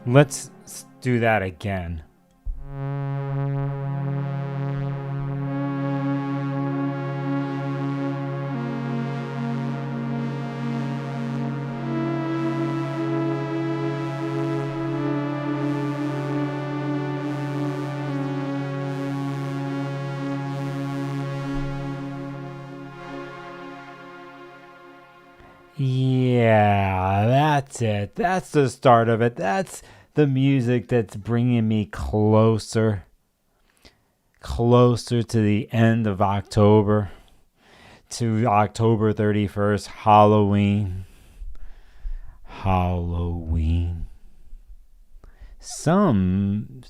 Let's do that again. Yeah, that's it. That's the start of it. That's the music that's bringing me closer to the end of October, to October 31st, Halloween. Some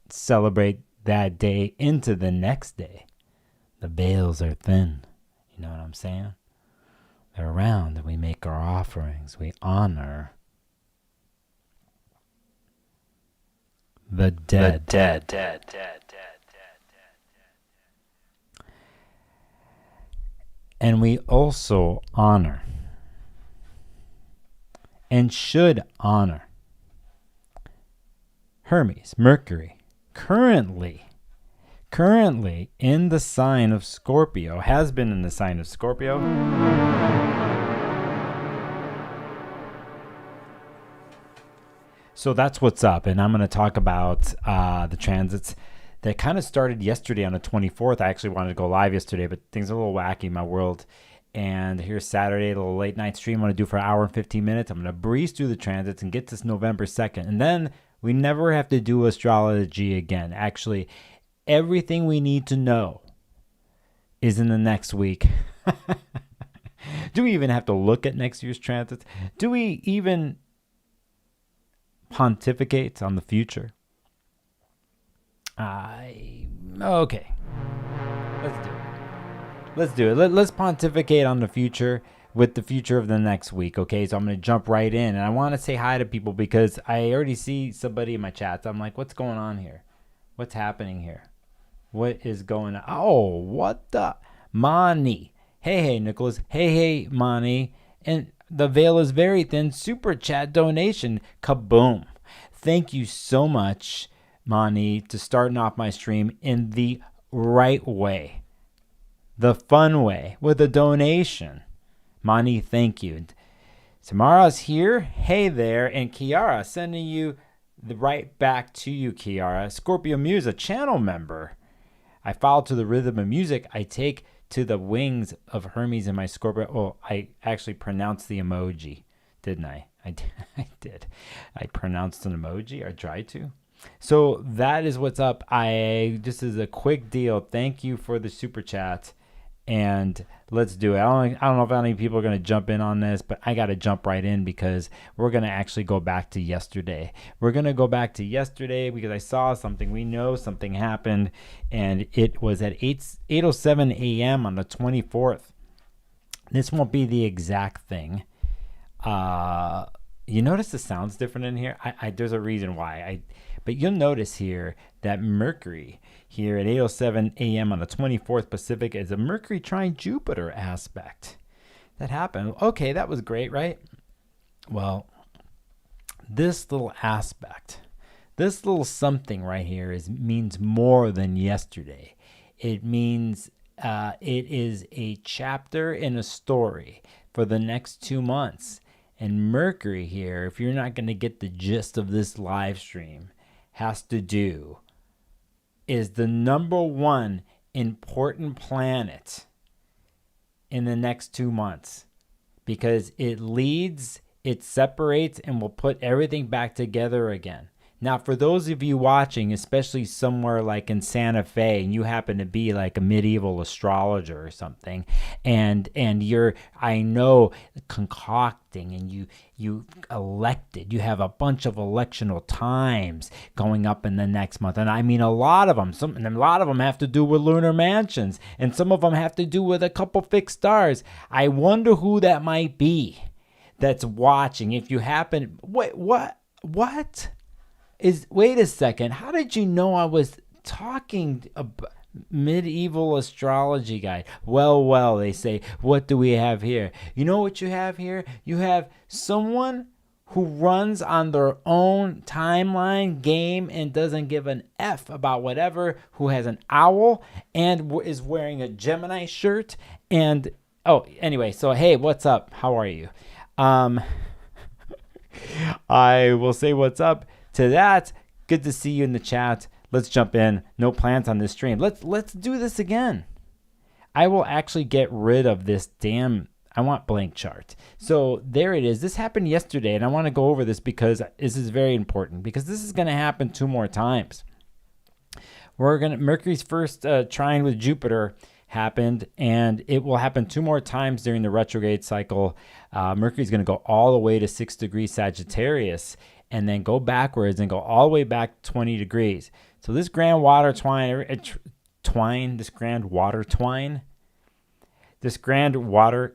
celebrate that day into the next day. The veils are thin. You know what I'm saying? They're around and we make our offerings. We honor the dead. And we also honor and should honor Hermes, Mercury, currently in the sign of Scorpio, has been in the sign of Scorpio. So that's what's up, and I'm going to talk about the transits that kind of started yesterday on the 24th. I actually wanted to go live yesterday, but things are a little wacky in my world. And here's Saturday, a little late night stream I'm going to do for an hour and 15 minutes. I'm going to breeze through the transits and get to November 2nd. And then we never have to do astrology again. Actually, everything we need to know is in the next week. Do we even have to look at next year's transits? Do we even pontificate on the future? Okay. Let's do it. Let's pontificate on the future with the future of the next week, okay? So I'm going to jump right in. And I want to say hi to people because I already see somebody in my chats. I'm like, what's going on here? What's happening here? What is going on? Oh, what the? Mani. Hey, Nicholas. Hey, Mani. And the veil is very thin. Super chat donation. Kaboom. Thank you so much, Mani, to starting off my stream in the right way. The fun way, with a donation. Mani, thank you. Tamara's here. Hey there. And Kiara, sending you the right back to you, Kiara. Scorpio Muse, a channel member. I follow to the rhythm of music. I take to the wings of Hermes in my Scorpio. Oh, I actually pronounced the emoji, didn't I? I did. I pronounced an emoji, or tried to. So that is what's up. Just as a quick deal, thank you for the super chat. And let's do it. I don't know if any people are going to jump in on this, but I got to jump right in because we're going to actually go back to yesterday. We're going to go back to yesterday because I saw something. We know something happened, and it was at 8:07 a.m. on the 24th. This won't be the exact thing. You notice the sound's different in here? There's a reason why. But you'll notice here that Mercury here at 8:07 a.m. on the 24th Pacific is a Mercury trine Jupiter aspect. That happened. Okay, that was great, right? Well, this little aspect, this little something right here means more than yesterday. It means it is a chapter in a story for the next 2 months. And Mercury here, if you're not going to get the gist of this live stream, has to do is the number one important planet in the next 2 months, because it leads, it separates, and will put everything back together again. Now, for those of you watching, especially somewhere like in Santa Fe, and you happen to be like a medieval astrologer or something, and you're, I know, concocting, and you elected, you have a bunch of electional times going up in the next month, and I mean a lot of them. A lot of them have to do with lunar mansions, and some of them have to do with a couple fixed stars. I wonder who that might be that's watching. If you happen, wait, what? Wait a second. How did you know I was talking about medieval astrology guide? Well, they say, what do we have here? You know what you have here? You have someone who runs on their own timeline, game, and doesn't give an F about whatever, who has an owl and is wearing a Gemini shirt. And, oh, anyway, so, hey, what's up? How are you? I will say what's up to that. Good to see you in the chat. Let's jump in. No plans on this stream. Let's do this again. I will actually get rid of this damn, I want blank chart. So there it is. This happened yesterday, and I want to go over this because this is very important, because this is going to happen 2 more times. Mercury's first trine with Jupiter happened, and it will happen 2 more times during the retrograde cycle. Mercury's going to go all the way to 6 degrees Sagittarius, and then go backwards and go all the way back 20 degrees. So this grand water trine, this grand water trine, this grand water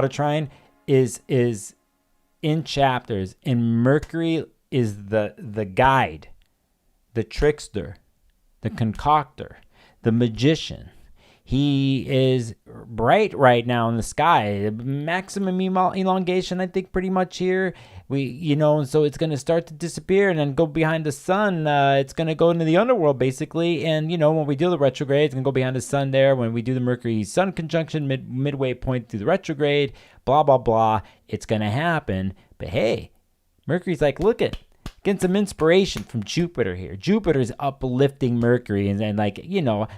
trine is in chapters, and Mercury is the guide, the trickster, the concoctor, the magician. He is bright right now in the sky. Maximum elongation, I think, pretty much here. So it's going to start to disappear and then go behind the sun. It's going to go into the underworld, basically. And, when we do the retrograde, it's going to go behind the sun there. When we do the Mercury-Sun conjunction, midway point through the retrograde, blah, blah, blah, it's going to happen. But, hey, Mercury's like, look it. Getting some inspiration from Jupiter here. Jupiter's uplifting Mercury, and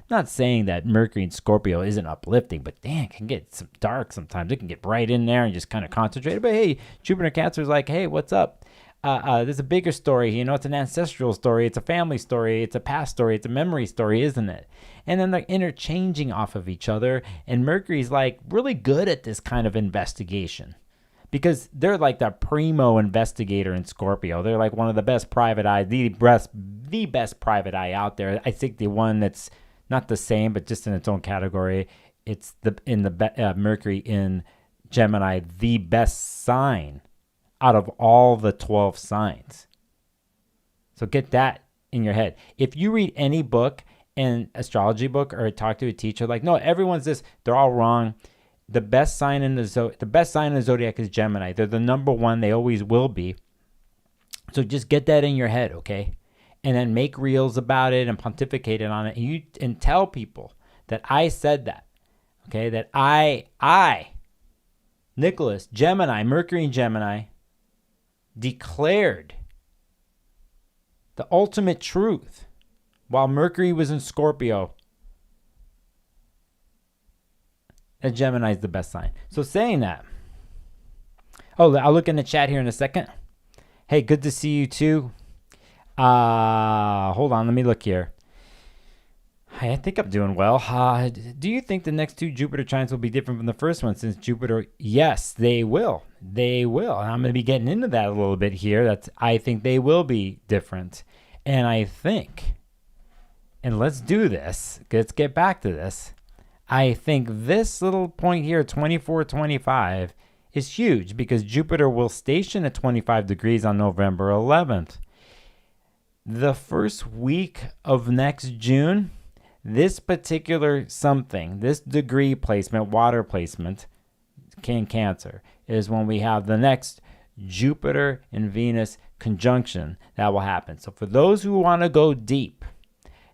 not saying that Mercury in Scorpio isn't uplifting, but damn, it can get some dark sometimes. It can get right in there and just kind of concentrate. But hey, Jupiter Cancer's like, hey, what's up? There's a bigger story. It's an ancestral story. It's a family story. It's a past story. It's a memory story, isn't it? And then they're interchanging off of each other, and Mercury's like really good at this kind of investigation, because they're like the primo investigator in Scorpio. They're like one of the best private eyes, the best private eye out there. I think the one that's not the same, but just in its own category. It's Mercury in Gemini, the best sign out of all the 12 signs. So get that in your head. If you read any book, an astrology book, or talk to a teacher, like, no, everyone's this, they're all wrong. The best sign in the zodiac is Gemini. They're the number one. They always will be. So just get that in your head, okay? And then make reels about it and pontificate it on it. And tell people that I said that, okay? That I, Nicholas, Gemini, Mercury in Gemini, declared the ultimate truth while Mercury was in Scorpio. And Gemini is the best sign. So saying that. Oh, I'll look in the chat here in a second. Hey, good to see you too. Hold on, let me look here. I think I'm doing well. Do you think the next 2 Jupiter trines will be different from the first one since Jupiter? Yes, they will. They will. And I'm going to be getting into that a little bit here. I think they will be different. And I think, and let's do this. Let's get back to this. I think this little point here, 24-25, is huge because Jupiter will station at 25 degrees on November 11th. The first week of next June, this particular something, this degree placement, water placement, in Cancer, is when we have the next Jupiter and Venus conjunction that will happen. So for those who want to go deep,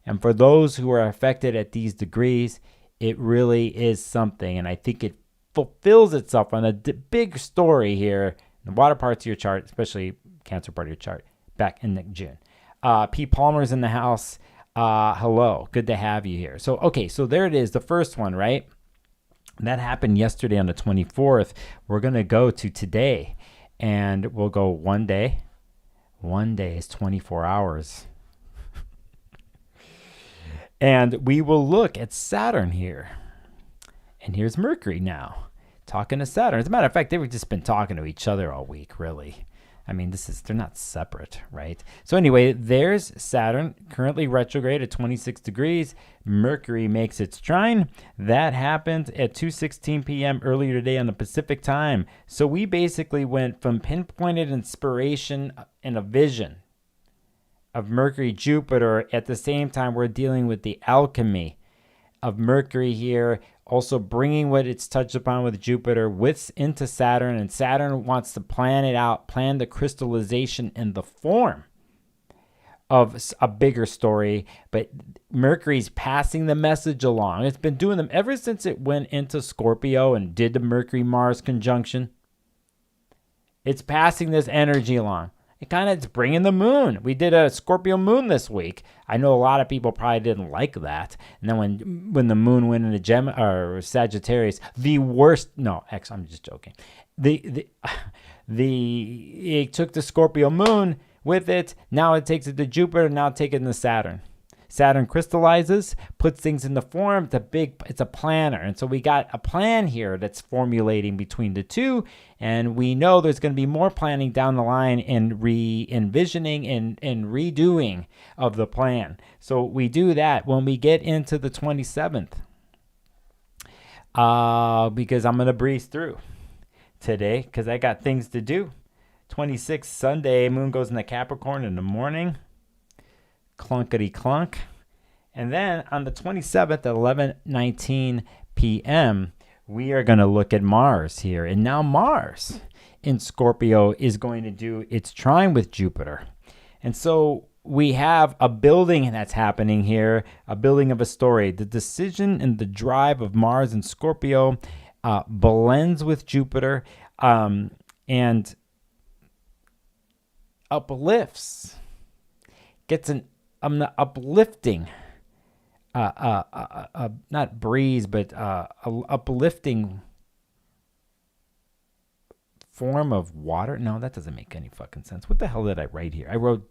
and for those who are affected at these degrees, it really is something, and I think it fulfills itself on a big story here in the water parts of your chart, especially Cancer part of your chart, back in June. P. Palmer's in the house. Hello. Good to have you here. So, okay, so there it is, the first one, right? That happened yesterday on the 24th. We're going to go to today, and we'll go one day. One day is 24 hours. And we will look at Saturn here. And here's Mercury now, talking to Saturn. As a matter of fact, they've just been talking to each other all week, really. I mean, they're not separate, right? So anyway, there's Saturn, currently retrograde at 26 degrees. Mercury makes its trine. That happened at 2:16 p.m. earlier today on the Pacific time. So we basically went from pinpointed inspiration and a vision of Mercury, Jupiter. At the same time, we're dealing with the alchemy of Mercury here, also bringing what it's touched upon with Jupiter into Saturn, and Saturn wants to plan it out, plan the crystallization in the form of a bigger story, but Mercury's passing the message along. It's been doing them ever since it went into Scorpio and did the Mercury-Mars conjunction. It's passing this energy along. It's bringing the moon. We did a Scorpio moon this week. I know a lot of people probably didn't like that. And then when the moon went into Sagittarius, the worst. No, I'm just joking. It took the Scorpio moon with it. Now it takes it to Jupiter. Now it takes it to Saturn. Saturn crystallizes, puts things into form. It's a planner. And so we got a plan here that's formulating between the two. And we know there's going to be more planning down the line and re-envisioning and redoing of the plan. So we do that when we get into the 27th. Because I'm going to breeze through today because I got things to do. 26th, Sunday, moon goes into Capricorn in the morning. Clunkety clunk. And then on the 27th at 11:19 p.m., we are going to look at Mars here. And now Mars in Scorpio is going to do its trine with Jupiter. And so we have a building that's happening here, a building of a story. The decision and the drive of Mars in Scorpio blends with Jupiter and uplifts, gets an uplifting, not breeze, but uplifting form of water. No, that doesn't make any fucking sense. What the hell did I write here? I wrote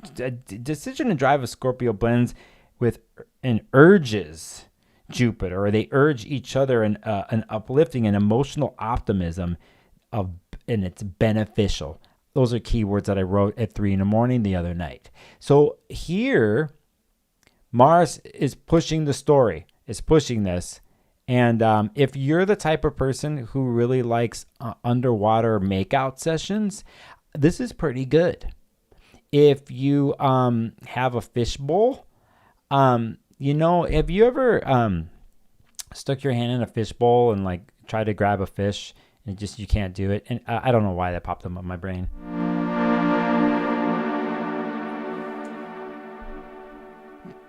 decision and drive of Scorpio blends with and urges Jupiter, or they urge each other in an uplifting and emotional optimism and it's beneficial. Those are keywords that I wrote at 3 a.m. the other night. So here, Mars is pushing the story, is pushing this. And if you're the type of person who really likes underwater makeout sessions, this is pretty good. If you have a fishbowl, have you ever stuck your hand in a fishbowl and like try to grab a fish and you can't do it? And I don't know why that popped up in my brain.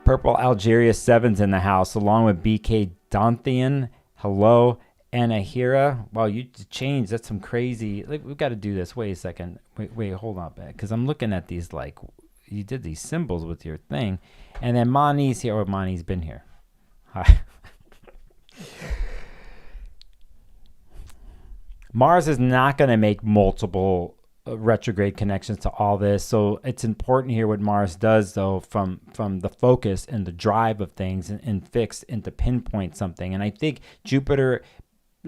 Purple Algeria 7's in the house, along with BK Donthian. Hello, Anahira. Wow, you changed. That's some crazy. Like, we've got to do this. Wait a second. Wait, hold on, because I'm looking at these. Like, you did these symbols with your thing, and then Mani's here. Oh, Mani's been here. Hi. Mars is not going to make multiple retrograde connections to all this. So it's important here what Mars does, though, from the focus and the drive of things and fix and to pinpoint something. And I think Jupiter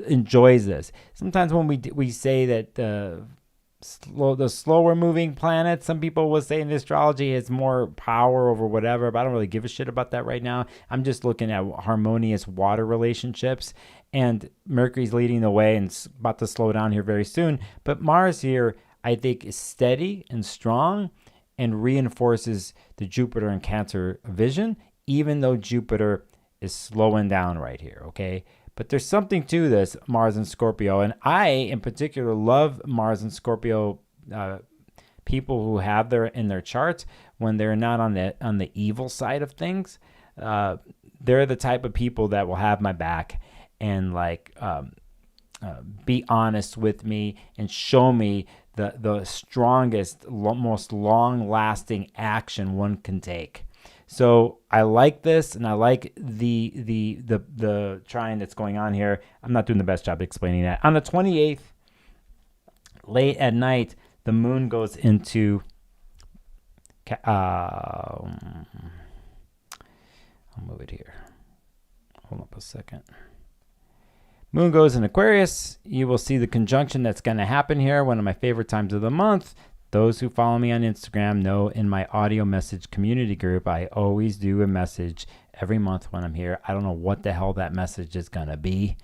enjoys this. Sometimes when we say that the slower moving planet, some people will say in astrology has more power over whatever, but I don't really give a shit about that right now. I'm just looking at harmonious water relationships, and Mercury's leading the way and it's about to slow down here very soon. But Mars here, I think, is steady and strong and reinforces the Jupiter and Cancer vision, even though Jupiter is slowing down right here, okay? But there's something to this, Mars and Scorpio. And I, in particular, love Mars and Scorpio people who have in their charts when they're not on the evil side of things. They're the type of people that will have my back and be honest with me and show me the strongest, most long-lasting action one can take. So I like this, and I like the trine that's going on here. I'm not doing the best job explaining that. On the 28th, late at night, the moon goes into I'll move it here. Hold up a second. Moon goes in Aquarius. You will see the conjunction that's going to happen here. One of my favorite times of the month. Those who follow me on Instagram know in my audio message community group, I always do a message every month when I'm here. I don't know what the hell that message is going to be,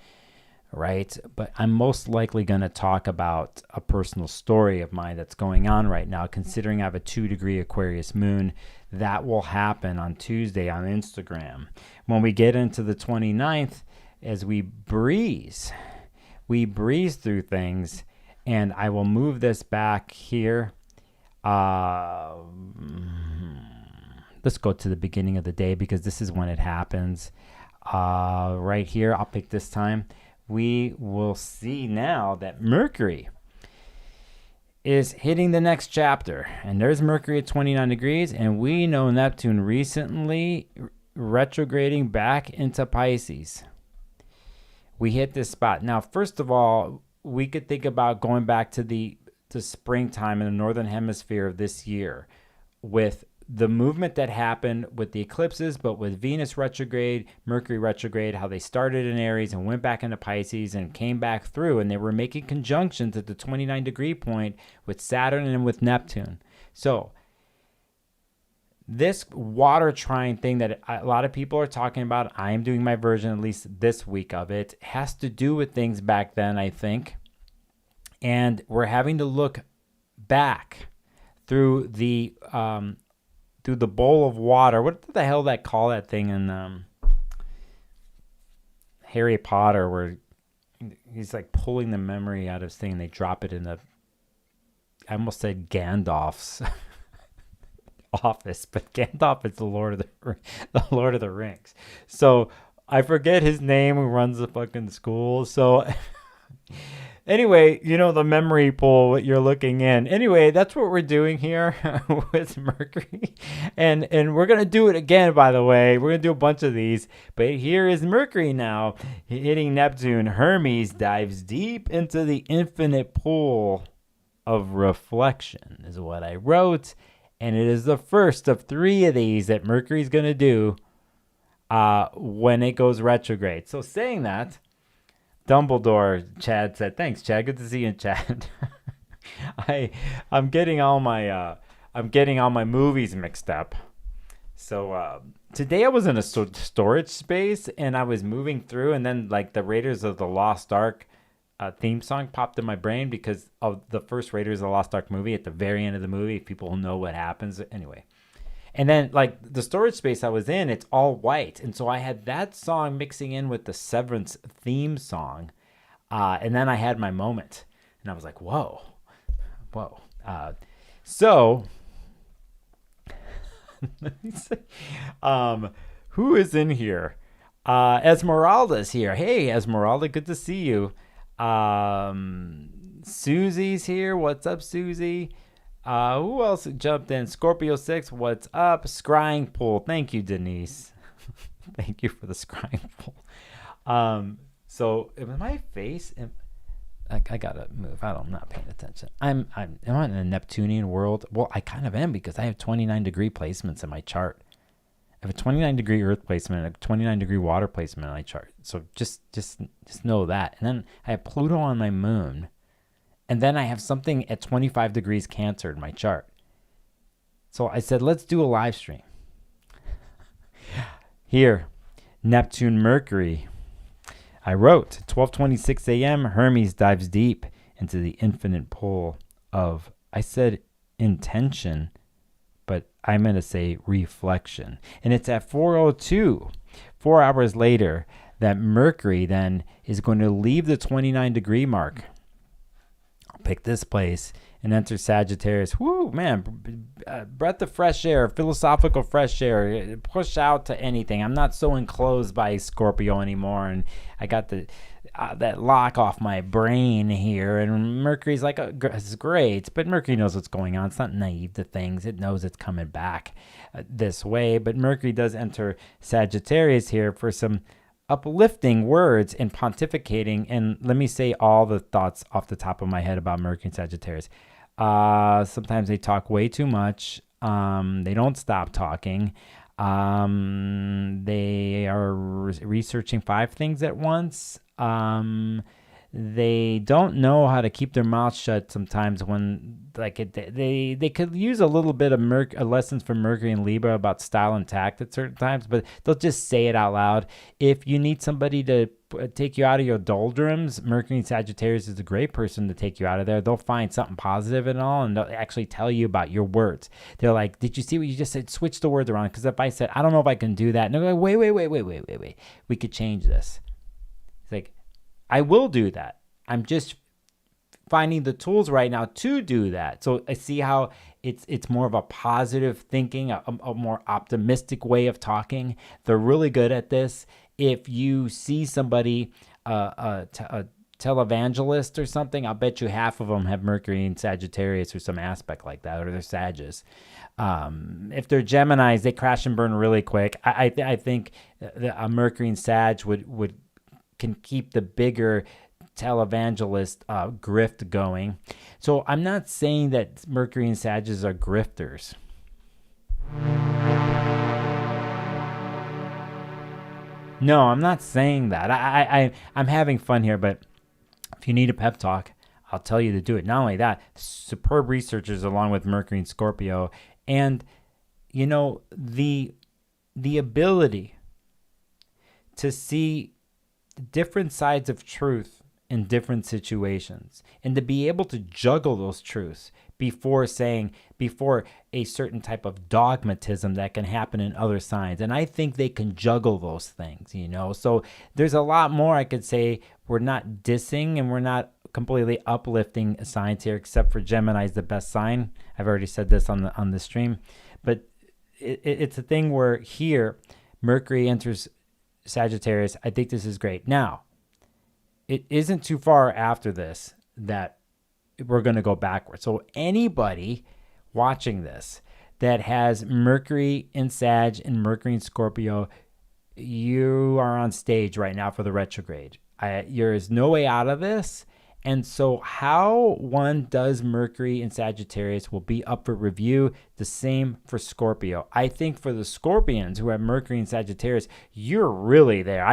right? But I'm most likely going to talk about a personal story of mine that's going on right now, considering I have a 2-degree Aquarius moon. That will happen on Tuesday on Instagram. When we get into the 29th, as we breeze through things, and I will move this back here. Let's go to the beginning of the day because this is when it happens. Right here, I'll pick this time. We will see now that Mercury is hitting the next chapter. And there's Mercury at 29 degrees. And we know Neptune recently retrograding back into Pisces. We hit this spot. Now, first of all, we could think about going back to the springtime in the northern hemisphere of this year with the movement that happened with the eclipses, but with Venus retrograde, Mercury retrograde, how they started in Aries and went back into Pisces and came back through, and they were making conjunctions at the 29-degree point with Saturn and with Neptune. So this water trine thing that a lot of people are talking about, I am doing my version, at least this week of it, has to do with things back then, I think. And we're having to look back through the bowl of water. What the hell they call that thing in Harry Potter, where he's like pulling the memory out of his thing and they drop it in the, I almost said Gandalf's office, but Gandalf is the Lord of the Rings. So I forget his name who runs the fucking school. So anyway, the memory pool, what you're looking in. Anyway, that's what we're doing here with Mercury. And we're going to do it again, by the way. We're going to do a bunch of these. But here is Mercury now hitting Neptune. Hermes dives deep into the infinite pool of reflection, is what I wrote. And it is the first of 3 of these that Mercury's going to do when it goes retrograde. So saying that, Dumbledore, Chad said, thanks, Chad. Good to see you, Chad. I'm getting all my movies mixed up. So today I was in a storage space and I was moving through, and then like the Raiders of the Lost Ark theme song popped in my brain because of the first Raiders of the Lost Ark movie. At the very end of the movie, people know what happens anyway. And then, like, the storage space I was in, it's all white. And so I had that song mixing in with the Severance theme song. And then I had my moment. And I was like, whoa. So, let me see. Who is in here? Esmeralda's here. Hey, Esmeralda, good to see you. Susie's here. What's up, Susie? Who else jumped in? Scorpio 6, what's up? Scrying pool. Thank you, Denise. Thank you for the scrying pool. So it was my face. I gotta move. I'm not paying attention. Am I in a Neptunian world? Well, I kind of am because I have 29-degree placements in my chart. I have a 29-degree Earth placement and a 29-degree water placement in my chart. So just know that. And then I have Pluto on my moon. And then I have something at 25 degrees Cancer in my chart. So I said, let's do a live stream. Here, Neptune Mercury. I wrote, 12:26 a.m., Hermes dives deep into the infinite pool of, I said intention, but I'm going to say reflection. And it's at 4:02, 4 hours later, that Mercury then is going to leave the 29-degree mark. Pick this place and enter Sagittarius. Woo, man, breath of fresh air, philosophical fresh air, push out to anything. I'm not so enclosed by Scorpio anymore, and I got that lock off my brain here, and Mercury's like, it's great, but Mercury knows what's going on. It's not naive to things. It knows it's coming back this way, but Mercury does enter Sagittarius here for some uplifting words and pontificating. And let me say all the thoughts off the top of my head about Mercury and Sagittarius. Sometimes they talk way too much. They don't stop talking. They are researching 5 things at once. they don't know how to keep their mouth shut sometimes when they could use a little bit of lessons from Mercury and Libra about style and tact at certain times, but they'll just say it out loud. If you need somebody to take you out of your doldrums, Mercury and Sagittarius is a great person to take you out of there. They'll find something positive and all, and they'll actually tell you about your words. They're like, did you see what you just said? Switch the words around. Because if I said, I don't know if I can do that, and they're like, wait, we could change this. It's like, I will do that. I'm just finding the tools right now to do that. So I see how it's more of a positive thinking, a more optimistic way of talking. They're really good at this. If you see somebody, a televangelist or something, I'll bet you half of them have Mercury in Sagittarius or some aspect like that, or they're Sagittarius. If they're Geminis, they crash and burn really quick. I think a Mercury in Sag can keep the bigger televangelist grift going. So I'm not saying that Mercury and Sagittarius are grifters. No, I'm not saying that. I'm having fun here, but if you need a pep talk, I'll tell you to do it. Not only that, superb researchers along with Mercury and Scorpio, and the ability to see different sides of truth in different situations, and to be able to juggle those truths before a certain type of dogmatism that can happen in other signs. And I think they can juggle those things, So there's a lot more I could say. We're not dissing and we're not completely uplifting signs here, except for Gemini is the best sign. I've already said this on the stream. But it's a thing where here, Mercury enters Sagittarius. I think this is great. Now, it isn't too far after this that we're going to go backwards. So anybody watching this that has Mercury in Sag and Mercury in Scorpio, you are on stage right now for the retrograde. There is no way out of this. And so how one does Mercury in Sagittarius will be up for review. The same for Scorpio. I think for the Scorpions who have Mercury in Sagittarius, you're really there.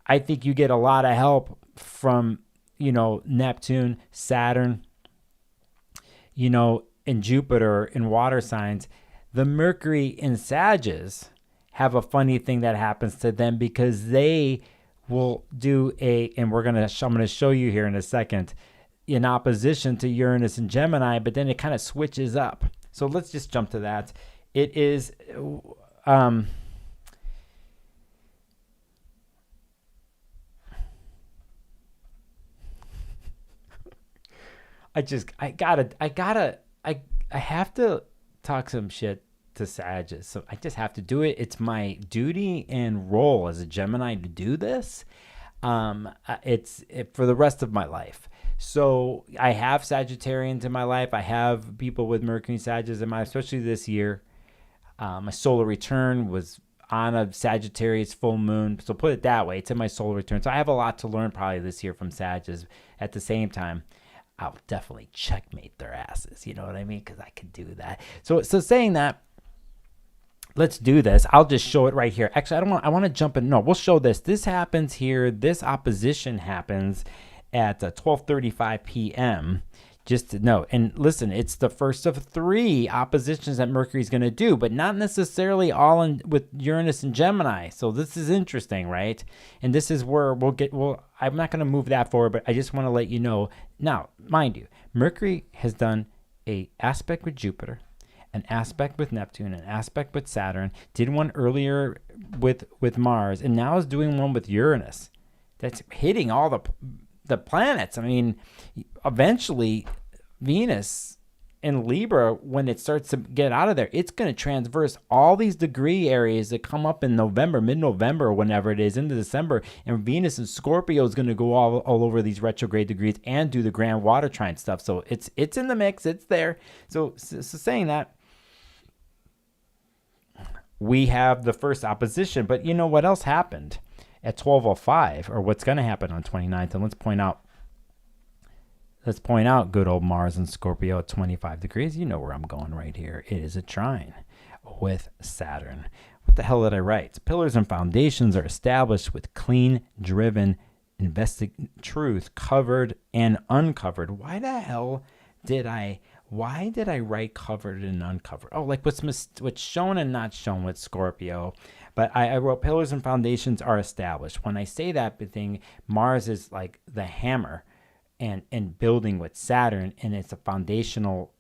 I think you get a lot of help from Neptune, Saturn, and Jupiter in water signs. The Mercury in Sagittarius have a funny thing that happens to them because they will do and I'm going to show you here in a second, in opposition to Uranus and Gemini, but then it kind of switches up. So let's just jump to that. It is, I have to talk some shit to Sagittarius. So I just have to do it. It's my duty and role as a Gemini to do this. It's for the rest of my life. So I have Sagittarians in my life. I have people with Mercury and Sagittarius in my, especially this year. My solar return was on a Sagittarius full moon. So put it that way. It's in my solar return. So I have a lot to learn probably this year from Sagittarius. At the same time, I'll definitely checkmate their asses. You know what I mean? Because I can do that. So saying that, let's do this. I'll just show it right here. Actually, I want to jump in. No, we'll show this. This happens here. This opposition happens at 12:35 p.m. Just to note. And listen, it's the first of 3 oppositions that Mercury's going to do, but not necessarily all in with Uranus and Gemini. So this is interesting, right? And this is where I'm not going to move that forward, but I just want to let you know. Now, mind you, Mercury has done an aspect with Jupiter, an aspect with Neptune, an aspect with Saturn, did one earlier with Mars, and now is doing one with Uranus. That's hitting all the planets. I mean, eventually Venus in Libra, when it starts to get out of there, it's going to transverse all these degree areas that come up in November, mid-November, whenever it is, into December. And Venus in Scorpio is going to go all over these retrograde degrees and do the grand Water Trine stuff. So it's in the mix. It's there. So saying that, we have the first opposition. But you know what else happened at 12:05, or what's going to happen on 29th? And let's point out good old Mars and Scorpio at 25 degrees. You know where I'm going right here. It is a trine with Saturn. What the hell did I write? Pillars and foundations are established with clean, driven truth covered and uncovered. Why the hell why did I write covered and uncovered? Oh, like what's shown and not shown with Scorpio. But I wrote pillars and foundations are established. When I say that thing, Mars is like the hammer and building with Saturn, and it's a foundational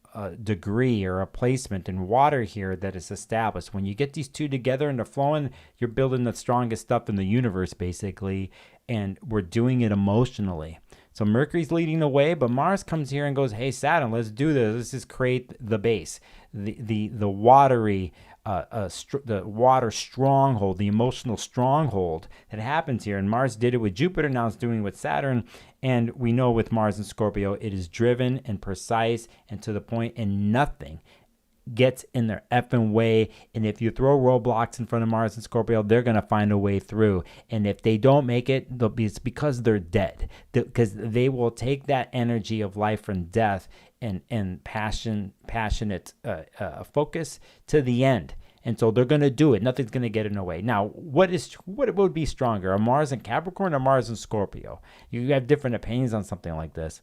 degree or a placement in water here that is established. When you get these two together and they're flowing, you're building the strongest stuff in the universe, basically, and we're doing it emotionally. So Mercury's leading the way, but Mars comes here and goes, hey, Saturn, let's do this. Let's just create the base, the watery, the water stronghold, the emotional stronghold that happens here. And Mars did it with Jupiter, now it's doing it with Saturn. And we know with Mars and Scorpio, it is driven and precise and to the point, and nothing gets in their effing way. And if you throw roadblocks in front of Mars and Scorpio, they're going to find a way through. And if they don't make it, it's because they're dead. Because they will take that energy of life and death and passionate focus to the end. And so they're going to do it. Nothing's going to get in the way. Now, what would be stronger, a Mars in Capricorn or Mars in Scorpio? You have different opinions on something like this.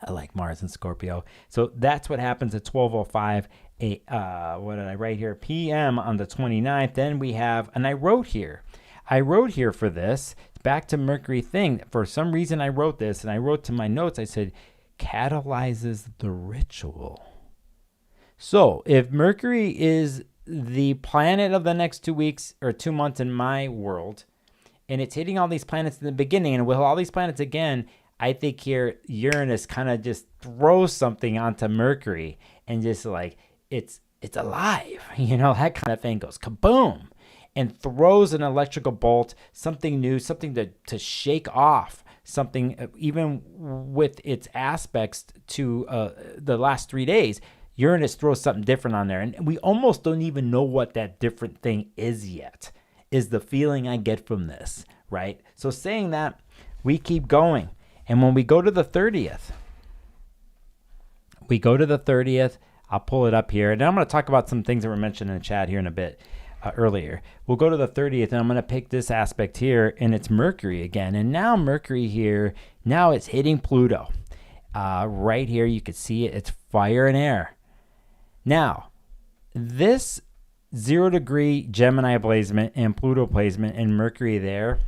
I like Mars and Scorpio. So that's what happens at 12:05. What did I write here? PM on the 29th. Then we have, and I wrote here for this, back to Mercury thing. For some reason I wrote this, and I wrote to my notes, I said, catalyzes the ritual. So if Mercury is the planet of the next 2 weeks or 2 months in my world, and it's hitting all these planets in the beginning, and with all these planets again, I think here Uranus kind of just throws something onto Mercury and just like it's alive, that kind of thing goes kaboom and throws an electrical bolt, something new, something to shake off, something even with its aspects to the last 3 days. Uranus throws something different on there, and we almost don't even know what that different thing is yet, is the feeling I get from this, right? So saying that, we keep going. And when we go to the 30th, I'll pull it up here. And I'm going to talk about some things that were mentioned in the chat here in a bit earlier. We'll go to the 30th, and I'm going to pick this aspect here, and it's Mercury again. And now Mercury here, now it's hitting Pluto. Right here, you can see it. It's fire and air. Now, this 0-degree Gemini placement and Pluto placement and Mercury there,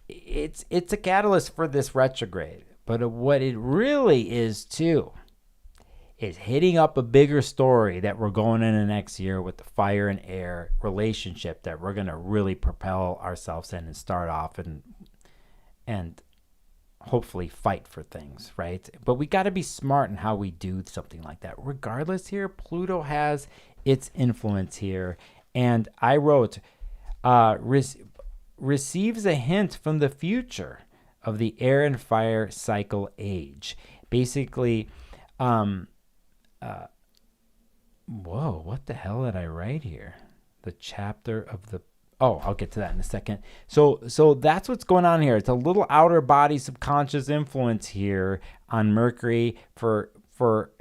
it's a catalyst for this retrograde. But what it really is too is hitting up a bigger story that we're going in the next year with the fire and air relationship that we're going to really propel ourselves in and start off and hopefully fight for things, right? But we got to be smart in how we do something like that. Regardless here, Pluto has its influence here. And I wrote, receives a hint from the future of the air and fire cycle age. Basically, whoa, what the hell did I write here? The chapter of the, I'll get to that in a second. So that's what's going on here. It's a little outer body subconscious influence here on Mercury for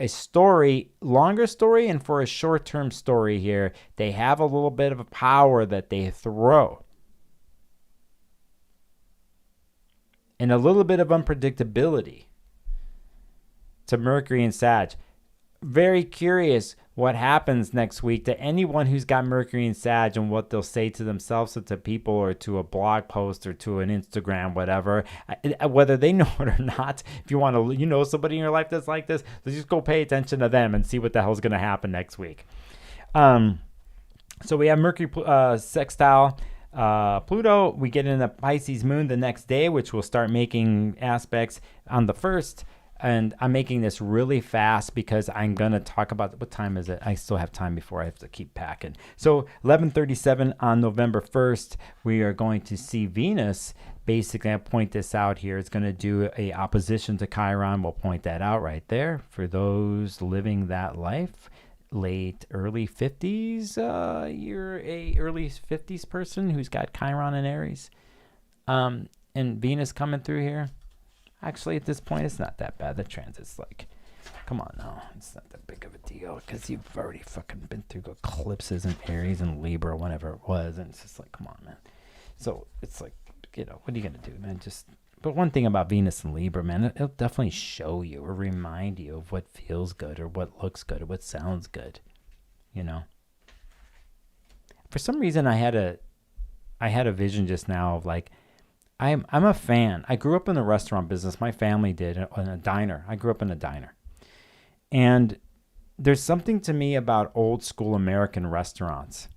a story, longer story, and for a short-term story here. They have a little bit of a power that they throw. And a little bit of unpredictability to Mercury and Sag. Very curious what happens next week to anyone who's got Mercury and Sag and what they'll say to themselves or to people or to a blog post or to an Instagram, whatever. Whether they know it or not, if you want to, somebody in your life that's like this, just go pay attention to them and see what the hell's going to happen next week. So we have Mercury sextile Pluto. We get in the Pisces moon the next day, which will start making aspects on the 1st. And I'm making this really fast because I'm going to talk about, what time is it? I still have time before I have to keep packing. So 11:37 on November 1st, we are going to see Venus. Basically, I point this out here. It's going to do a opposition to Chiron. We'll point that out right there for those living that life. Early 50s, you're a early 50s person who's got Chiron and Aries. And Venus coming through here. Actually, at this point, it's not that bad. The transit's like, come on now. It's not that big of a deal because you've already fucking been through eclipses and Aries and Libra, whenever it was. And it's just like, come on, man. So it's like, you know, what are you going to do, man? But one thing about Venus and Libra, man, it'll definitely show you or remind you of what feels good or what looks good or what sounds good, you know. For some reason, I had a vision just now of like, I'm a fan. I grew up in the restaurant business. My family did, in a diner. I grew up in a diner. And there's something to me about old school American restaurants.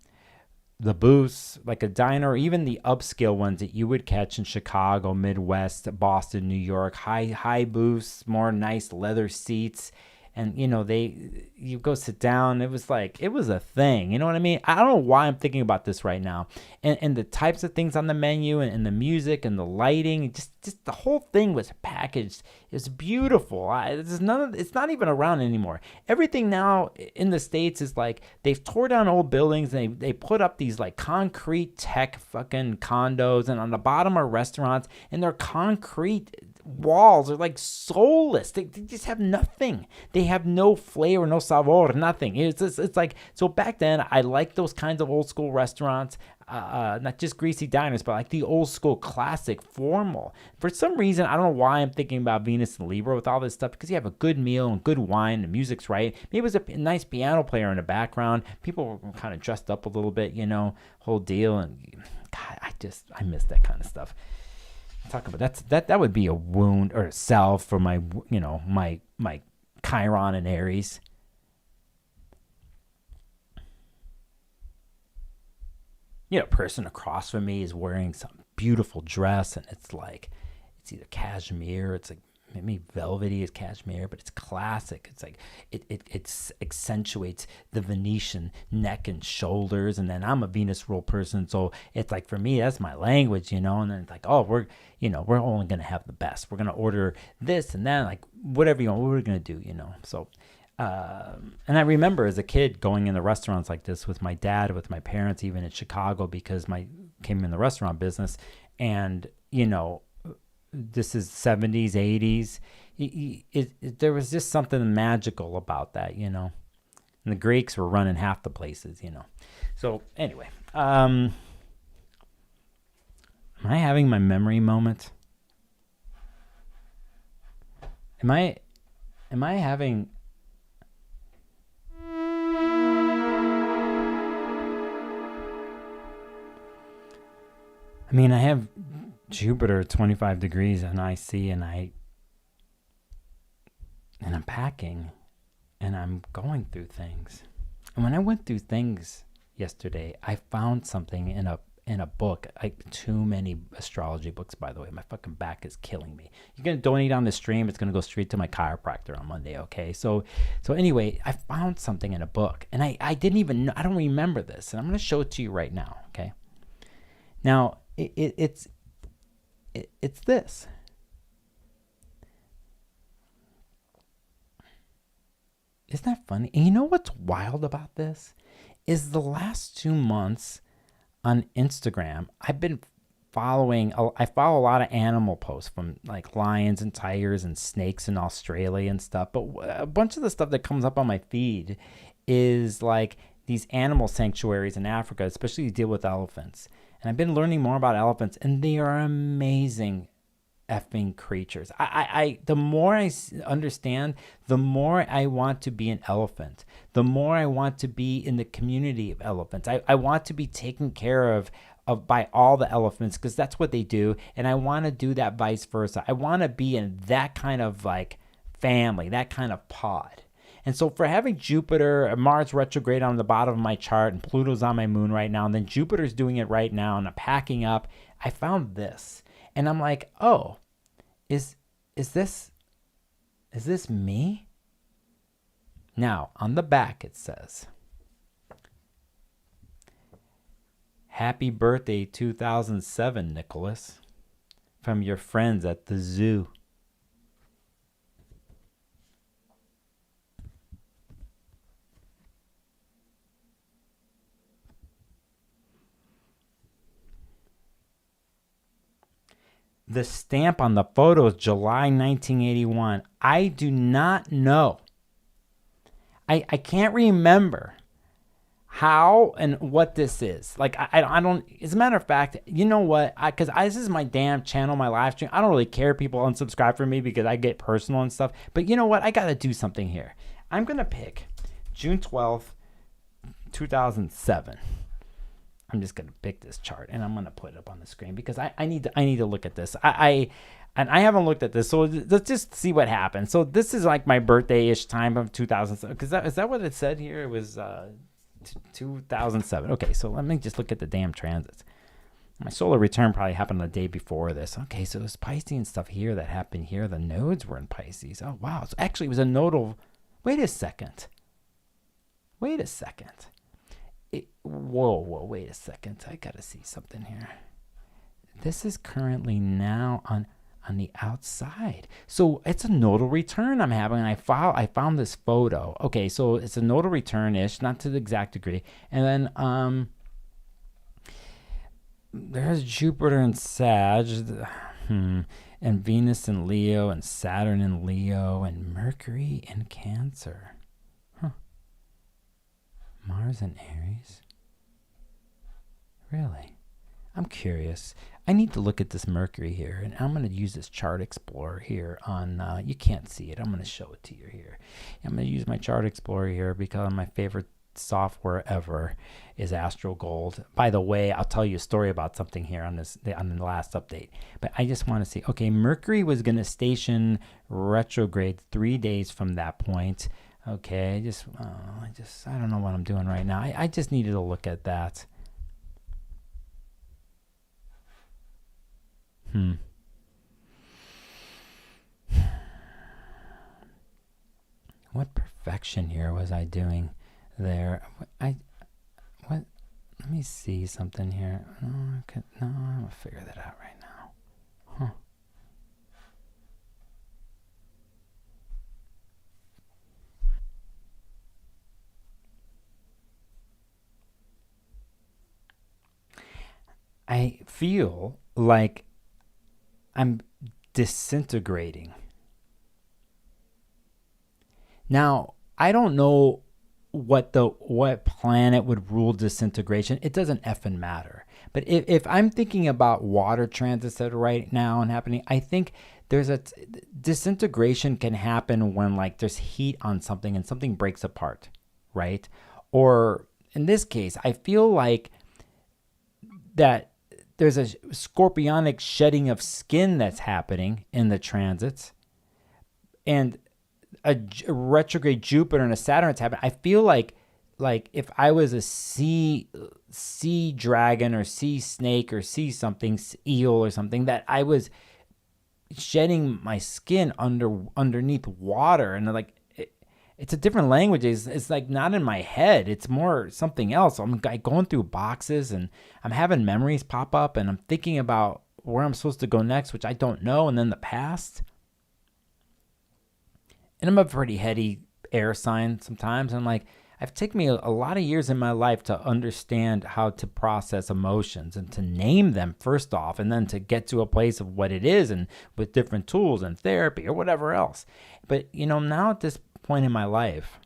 The booths, like a diner, or even the upscale ones that you would catch in Chicago, Midwest, Boston, New York, high booths, more nice leather seats. And, you know, you go sit down. It was a thing. You know what I mean? I don't know why I'm thinking about this right now. And the types of things on the menu and the music and the lighting, just the whole thing was packaged. It was beautiful. It's not even around anymore. Everything now in the States is like they've tore down old buildings and they put up these like concrete tech fucking condos. And on the bottom are restaurants and they're concrete walls are like soulless. They just have nothing. They have no flavor, no sabor, nothing. It's like, so back then I liked those kinds of old school restaurants, not just greasy diners, but like the old school classic formal. For some reason, I don't know why I'm thinking about Venus and Libra with all this stuff, because you have a good meal and good wine, the music's right. Maybe it was a nice piano player in the background. People were kind of dressed up a little bit, you know, whole deal. And God, I miss that kind of stuff. Talk about that would be a wound or a salve for my, you know, my Chiron and Aries. You know, person across from me is wearing some beautiful dress, and it's like, it's either cashmere, it's like maybe velvety as cashmere, but it's classic. It's like it accentuates the Venetian neck and shoulders. And then I'm a Venus rule person, so it's like, for me, that's my language, you know. And then it's like, oh, we're only gonna have the best. We're gonna order this and that, like whatever you want. What we're gonna do, you know. So, and I remember as a kid going into restaurants like this with my dad, with my parents, even in Chicago, because came in the restaurant business, and you know. This is 70s, 80s. There was just something magical about that, you know. And the Greeks were running half the places, you know. So anyway, am I having my memory moment? Am I having? I mean, I have Jupiter 25 degrees and IC, and I'm packing and I'm going through things. And when I went through things yesterday, I found something in a book. Too many astrology books, by the way. My fucking back is killing me. You're gonna donate on the stream, it's gonna go straight to my chiropractor on Monday, okay? So anyway, I found something in a book, and I didn't even know, I don't remember this, and I'm gonna show it to you right now, okay? Now it's this. Isn't that funny? And you know what's wild about this? Is the last 2 months on Instagram, I follow a lot of animal posts from like lions and tigers and snakes in Australia and stuff. But a bunch of the stuff that comes up on my feed is like these animal sanctuaries in Africa, especially to deal with elephants. And I've been learning more about elephants, and they are amazing effing creatures. The more I understand, the more I want to be an elephant. The more I want to be in the community of elephants. I want to be taken care of by all the elephants, because that's what they do. And I want to do that vice versa. I want to be in that kind of like family, that kind of pod. And so for having Jupiter, Mars retrograde on the bottom of my chart, and Pluto's on my moon right now, and then Jupiter's doing it right now, and I'm packing up, I found this. And I'm like, oh, is this me? Now, on the back it says, Happy birthday 2007, Nicholas, from your friends at the zoo. The stamp on the photo is July 1981. I do not know. I can't remember how and what this is. Like, I don't, as a matter of fact, you know what? Because this is my damn channel, my live stream. I don't really care if people unsubscribe from me because I get personal and stuff. But you know what? I got to do something here. I'm going to pick June 12th, 2007. I'm just going to pick this chart and I'm going to put it up on the screen because I need to look at this. And I haven't looked at this, so let's just see what happens. So this is like my birthday-ish time of 2007. Because is that what it said here? It was 2007. Okay, so let me just look at the damn transits. My solar return probably happened the day before this. Okay, so there's Pisces stuff here that happened here. The nodes were in Pisces. Oh, wow. So actually, it was a nodal. Wait a second. Wait a second. Whoa, wait a second. I got to see something here. This is currently now on the outside. So it's a nodal return I'm having. I found this photo. Okay, so it's a nodal return-ish, not to the exact degree. And then there's Jupiter in Sag, and Venus in Leo, and Saturn in Leo, and Mercury in Cancer. Mars in Aries. Really? I'm curious. I need to look at this Mercury here, and I'm going to use this chart explorer here on, you can't see it. I'm going to show it to you here. I'm going to use my chart explorer here because my favorite software ever is Astro Gold. By the way, I'll tell you a story about something here on the last update. But I just want to see, okay, Mercury was going to station retrograde 3 days from that point. Okay, I don't know what I'm doing right now. I just needed to look at that. What perfection here was I doing there? Let me see something here. I'm gonna figure that out right now. I feel like I'm disintegrating. Now, I don't know what planet would rule disintegration. It doesn't effing matter. But if I'm thinking about water transits that are right now and happening, I think there's disintegration can happen when like there's heat on something and something breaks apart, right? Or in this case, I feel like that there's a scorpionic shedding of skin that's happening in the transits, and a retrograde Jupiter and a Saturn that's happening. I feel like if I was a sea dragon or sea snake or sea something, eel or something, that I was shedding my skin underneath water, and like it's a different language. It's like not in my head. It's more something else. I'm going through boxes and I'm having memories pop up and I'm thinking about where I'm supposed to go next, which I don't know, and then the past. And I'm a pretty heady air sign sometimes. And like, it's taken me a lot of years in my life to understand how to process emotions and to name them first off, and then to get to a place of what it is, and with different tools and therapy or whatever else. But now at this point in my life,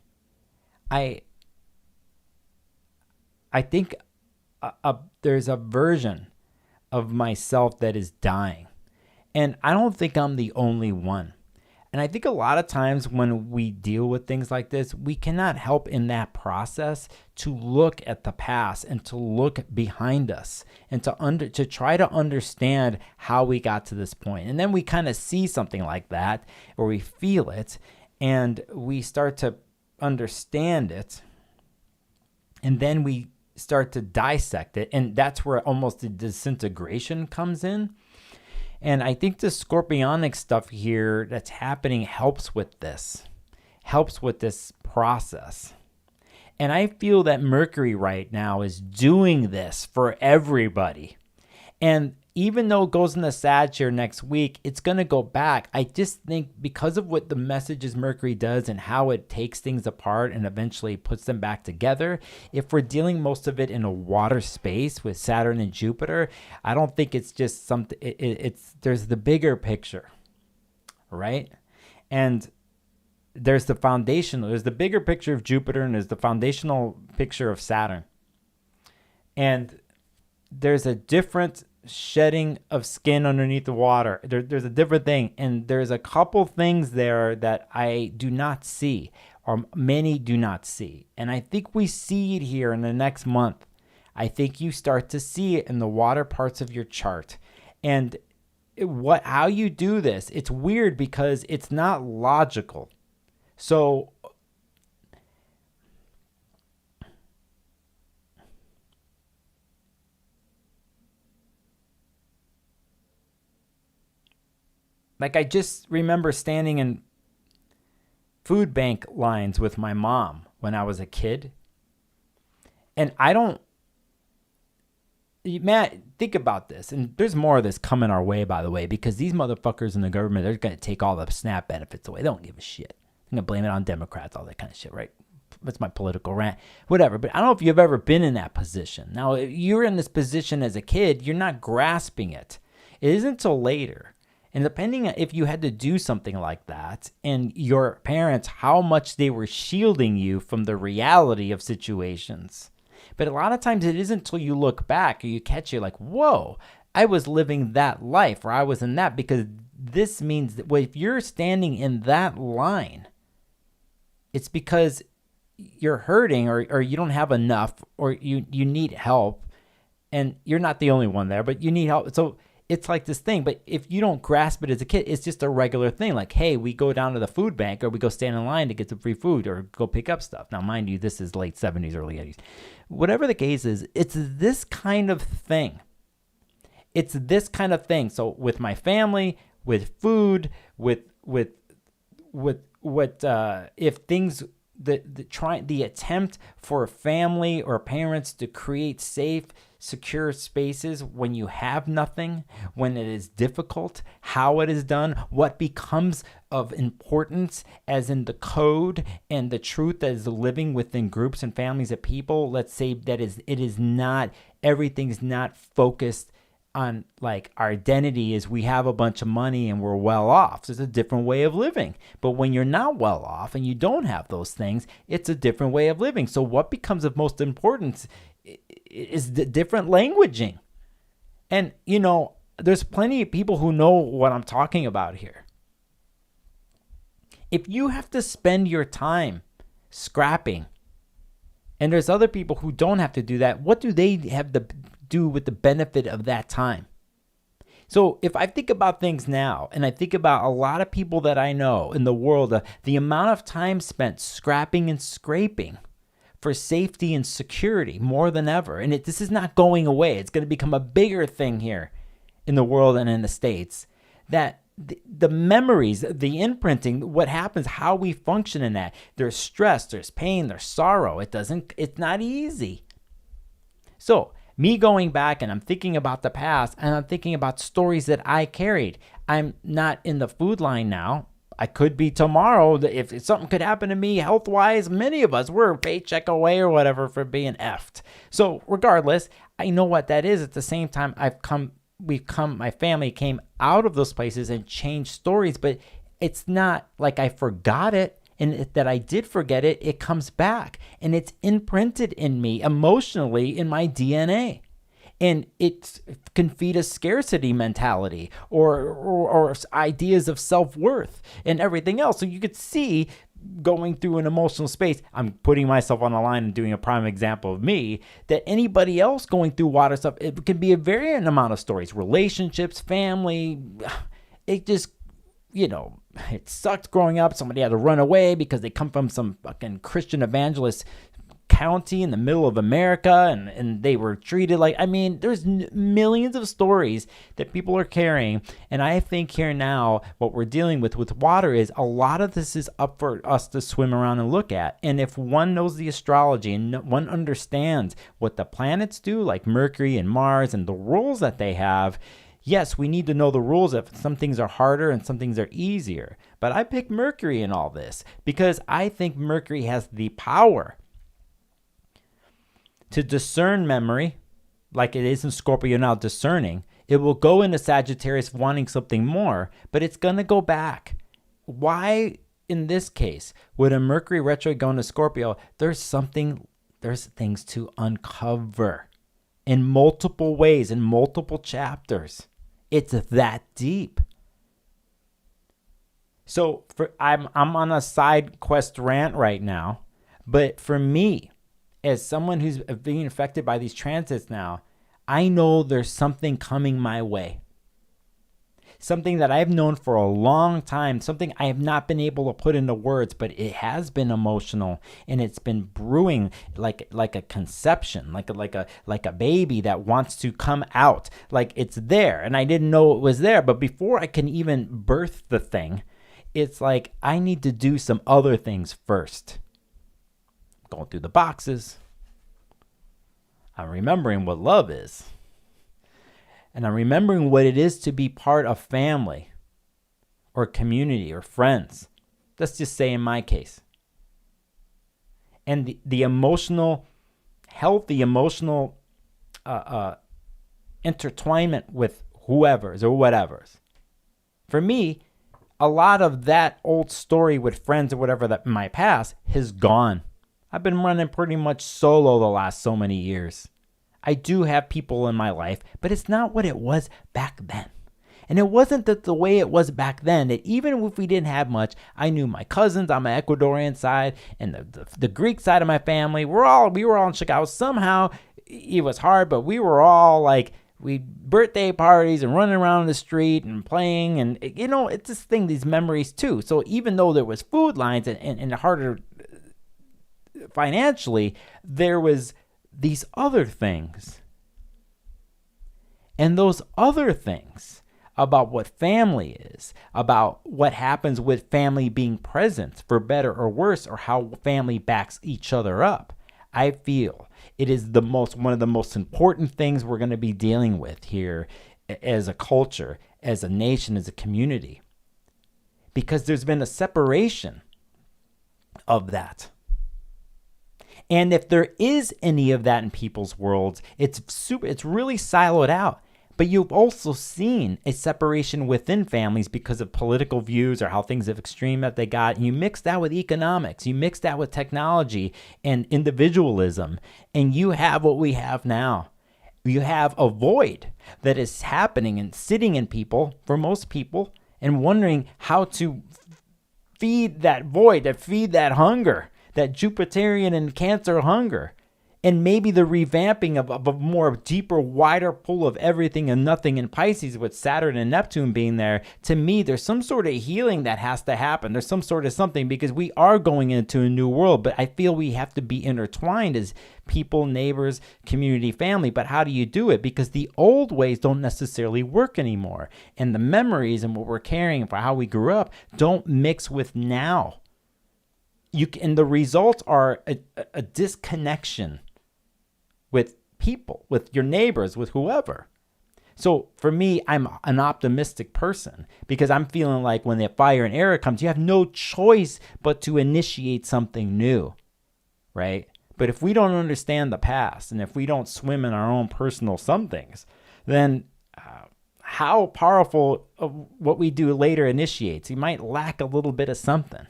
I think there's a version of myself that is dying, and I don't think I'm the only one. And I think a lot of times when we deal with things like this, we cannot help in that process to look at the past and to look behind us and to try to understand how we got to this point. And then we kind of see something like that, or we feel it, and we start to understand it, and then we start to dissect it, and that's where almost the disintegration comes in. And I think the scorpionic stuff here that's happening helps with this process. And I feel that Mercury right now is doing this for everybody. And even though it goes in the Sag here next week, it's going to go back. I just think because of what the messages Mercury does and how it takes things apart and eventually puts them back together, if we're dealing most of it in a water space with Saturn and Jupiter, I don't think it's just something, there's the bigger picture, right? And there's the foundational, there's the bigger picture of Jupiter, and there's the foundational picture of Saturn. And there's a different shedding of skin underneath the water. There's a different thing. And there's a couple things there that I do not see, or many do not see. And I think we see it here in the next month. I think you start to see it in the water parts of your chart. And how you do this, it's weird because it's not logical. So like, I just remember standing in food bank lines with my mom when I was a kid. And Matt, think about this. And there's more of this coming our way, by the way, because these motherfuckers in the government, they're going to take all the SNAP benefits away. They don't give a shit. I'm going to blame it on Democrats, all that kind of shit, right? That's my political rant, whatever. But I don't know if you've ever been in that position. Now, if you're in this position as a kid, you're not grasping it. It isn't until later. And depending on if you had to do something like that and your parents, how much they were shielding you from the reality of situations. But a lot of times it isn't until you look back or you catch it like, whoa, I was living that life, or I was in that, because this means that if you're standing in that line, it's because you're hurting, or you don't have enough, or you need help. And you're not the only one there, but you need help. So it's like this thing. But if you don't grasp it as a kid, it's just a regular thing. Like, hey, we go down to the food bank, or we go stand in line to get some free food, or go pick up stuff. Now, mind you, this is late 70s, early 80s. Whatever the case is, it's this kind of thing. It's this kind of thing. So with my family, with food, with if things, the attempt for a family or parents to create safe, secure spaces when you have nothing, when it is difficult, how it is done, what becomes of importance, as in the code and the truth that is living within groups and families of people. Let's say that it is not, everything's not focused on, like, our identity is we have a bunch of money and we're well off. So it's a different way of living. But when you're not well off and you don't have those things, it's a different way of living. So what becomes of most importance is the different languaging. And, there's plenty of people who know what I'm talking about here. If you have to spend your time scrapping, and there's other people who don't have to do that, what do they have to do with the benefit of that time? So if I think about things now, and I think about a lot of people that I know in the world, the amount of time spent scrapping and scraping for safety and security more than ever. And this is not going away. It's going to become a bigger thing here in the world and in the States. That the memories, the imprinting, what happens, how we function in that. There's stress, there's pain, there's sorrow. It's not easy. So me going back and I'm thinking about the past, and I'm thinking about stories that I carried. I'm not in the food line now. I could be tomorrow. If something could happen to me health-wise, many of us, we're a paycheck away or whatever for being effed. So regardless, I know what that is. At the same time, my family came out of those places and changed stories, but it's not like I forgot it. And that I did forget it, it comes back. And it's imprinted in me emotionally in my DNA. And it can feed a scarcity mentality or ideas of self-worth and everything else. So you could see, going through an emotional space, I'm putting myself on the line and doing a prime example of me, that anybody else going through water stuff, it can be a varying amount of stories, relationships, family. It just, it sucked growing up. Somebody had to run away because they come from some fucking Christian evangelist county in the middle of America, and they were treated like, there's millions of stories that people are carrying. And I think here now, what we're dealing with water is a lot of this is up for us to swim around and look at. And if one knows the astrology and one understands what the planets do, like Mercury and Mars, and the rules that they have, yes, we need to know the rules. If some things are harder and some things are easier. But I pick Mercury in all this because I think Mercury has the power to discern memory, like it is in Scorpio now, discerning. It will go into Sagittarius wanting something more, but it's going to go back. Why in this case, with a Mercury retrograde going to Scorpio, there's things to uncover in multiple ways, in multiple chapters. It's that deep. So I'm on a side quest rant right now, but for me, as someone who's being affected by these transits now, I know there's something coming my way. Something that I've known for a long time, something I have not been able to put into words, but it has been emotional, and it's been brewing like a conception, like a baby that wants to come out. Like it's there, and I didn't know it was there, but before I can even birth the thing, it's like I need to do some other things first. Going through the boxes. I'm remembering what love is. And I'm remembering what it is to be part of family or community or friends. Let's just say in my case. And the emotional, healthy emotional intertwinement with whoever's or whatever's. For me, a lot of that old story with friends or whatever that in my past has gone. I've been running pretty much solo the last so many years. I do have people in my life, but it's not what it was back then. And it wasn't that the way it was back then, that even if we didn't have much, I knew my cousins on my Ecuadorian side and the Greek side of my family. We were all in Chicago. Somehow it was hard, but we were all like, we birthday parties and running around the street and playing, and it's this thing, these memories too. So even though there was food lines and harder financially, there was these other things. And those other things about what family is, about what happens with family being present for better or worse, or how family backs each other up, I feel it is one of the most important things we're going to be dealing with here as a culture, as a nation, as a community. Because there's been a separation of that. And if there is any of that in people's worlds, it's really siloed out. But you've also seen a separation within families because of political views or how things have extreme that they got. And you mix that with economics, you mix that with technology and individualism, and you have what we have now. You have a void that is happening and sitting in people, for most people, and wondering how to feed that void, to feed that hunger, that Jupiterian and Cancer hunger. And maybe the revamping of a more deeper, wider pool of everything and nothing in Pisces with Saturn and Neptune being there. To me, there's some sort of healing that has to happen. There's some sort of something, because we are going into a new world. But I feel we have to be intertwined as people, neighbors, community, family. But how do you do it? Because the old ways don't necessarily work anymore. And the memories and what we're carrying for how we grew up don't mix with now. And the results are a disconnection with people, with your neighbors, with whoever. So for me, I'm an optimistic person, because I'm feeling like when the fire and error comes, you have no choice but to initiate something new, right? But if we don't understand the past, and if we don't swim in our own personal somethings, then how powerful what we do later initiates. You might lack a little bit of something.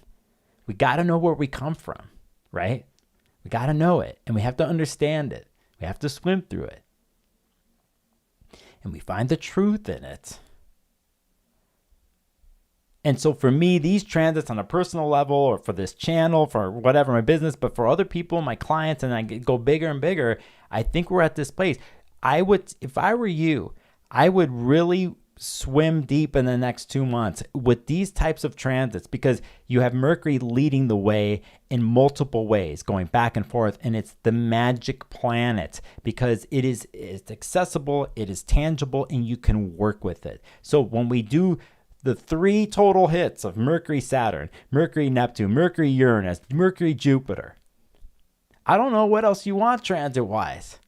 We got to know where we come from, right? We got to know it, and we have to understand it. We have to swim through it. And we find the truth in it. And so for me, these transits on a personal level, or for this channel, for whatever, my business, but for other people, my clients, and I go bigger and bigger, I think we're at this place. If I were you, I would really swim deep in the next 2 months with these types of transits, because you have Mercury leading the way in multiple ways, going back and forth, and it's the magic planet because it's accessible, it is tangible, and you can work with it. So when we do the 3 total hits of Mercury Saturn, Mercury Neptune, Mercury Uranus, Mercury Jupiter, I don't know what else you want transit wise.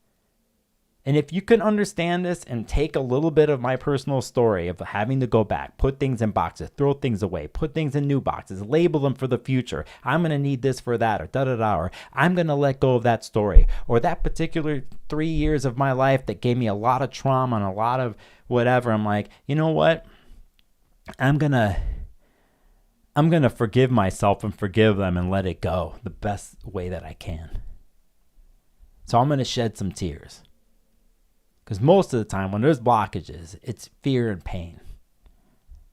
And if you can understand this and take a little bit of my personal story of having to go back, put things in boxes, throw things away, put things in new boxes, label them for the future. I'm going to need this for that, or da-da-da, or I'm going to let go of that story, or that particular 3 years of my life that gave me a lot of trauma and a lot of whatever. I'm like, you know what? I'm going to I'm going to forgive myself and forgive them and let it go the best way that I can. So I'm going to shed some tears. Because most of the time when there's blockages, it's fear and pain,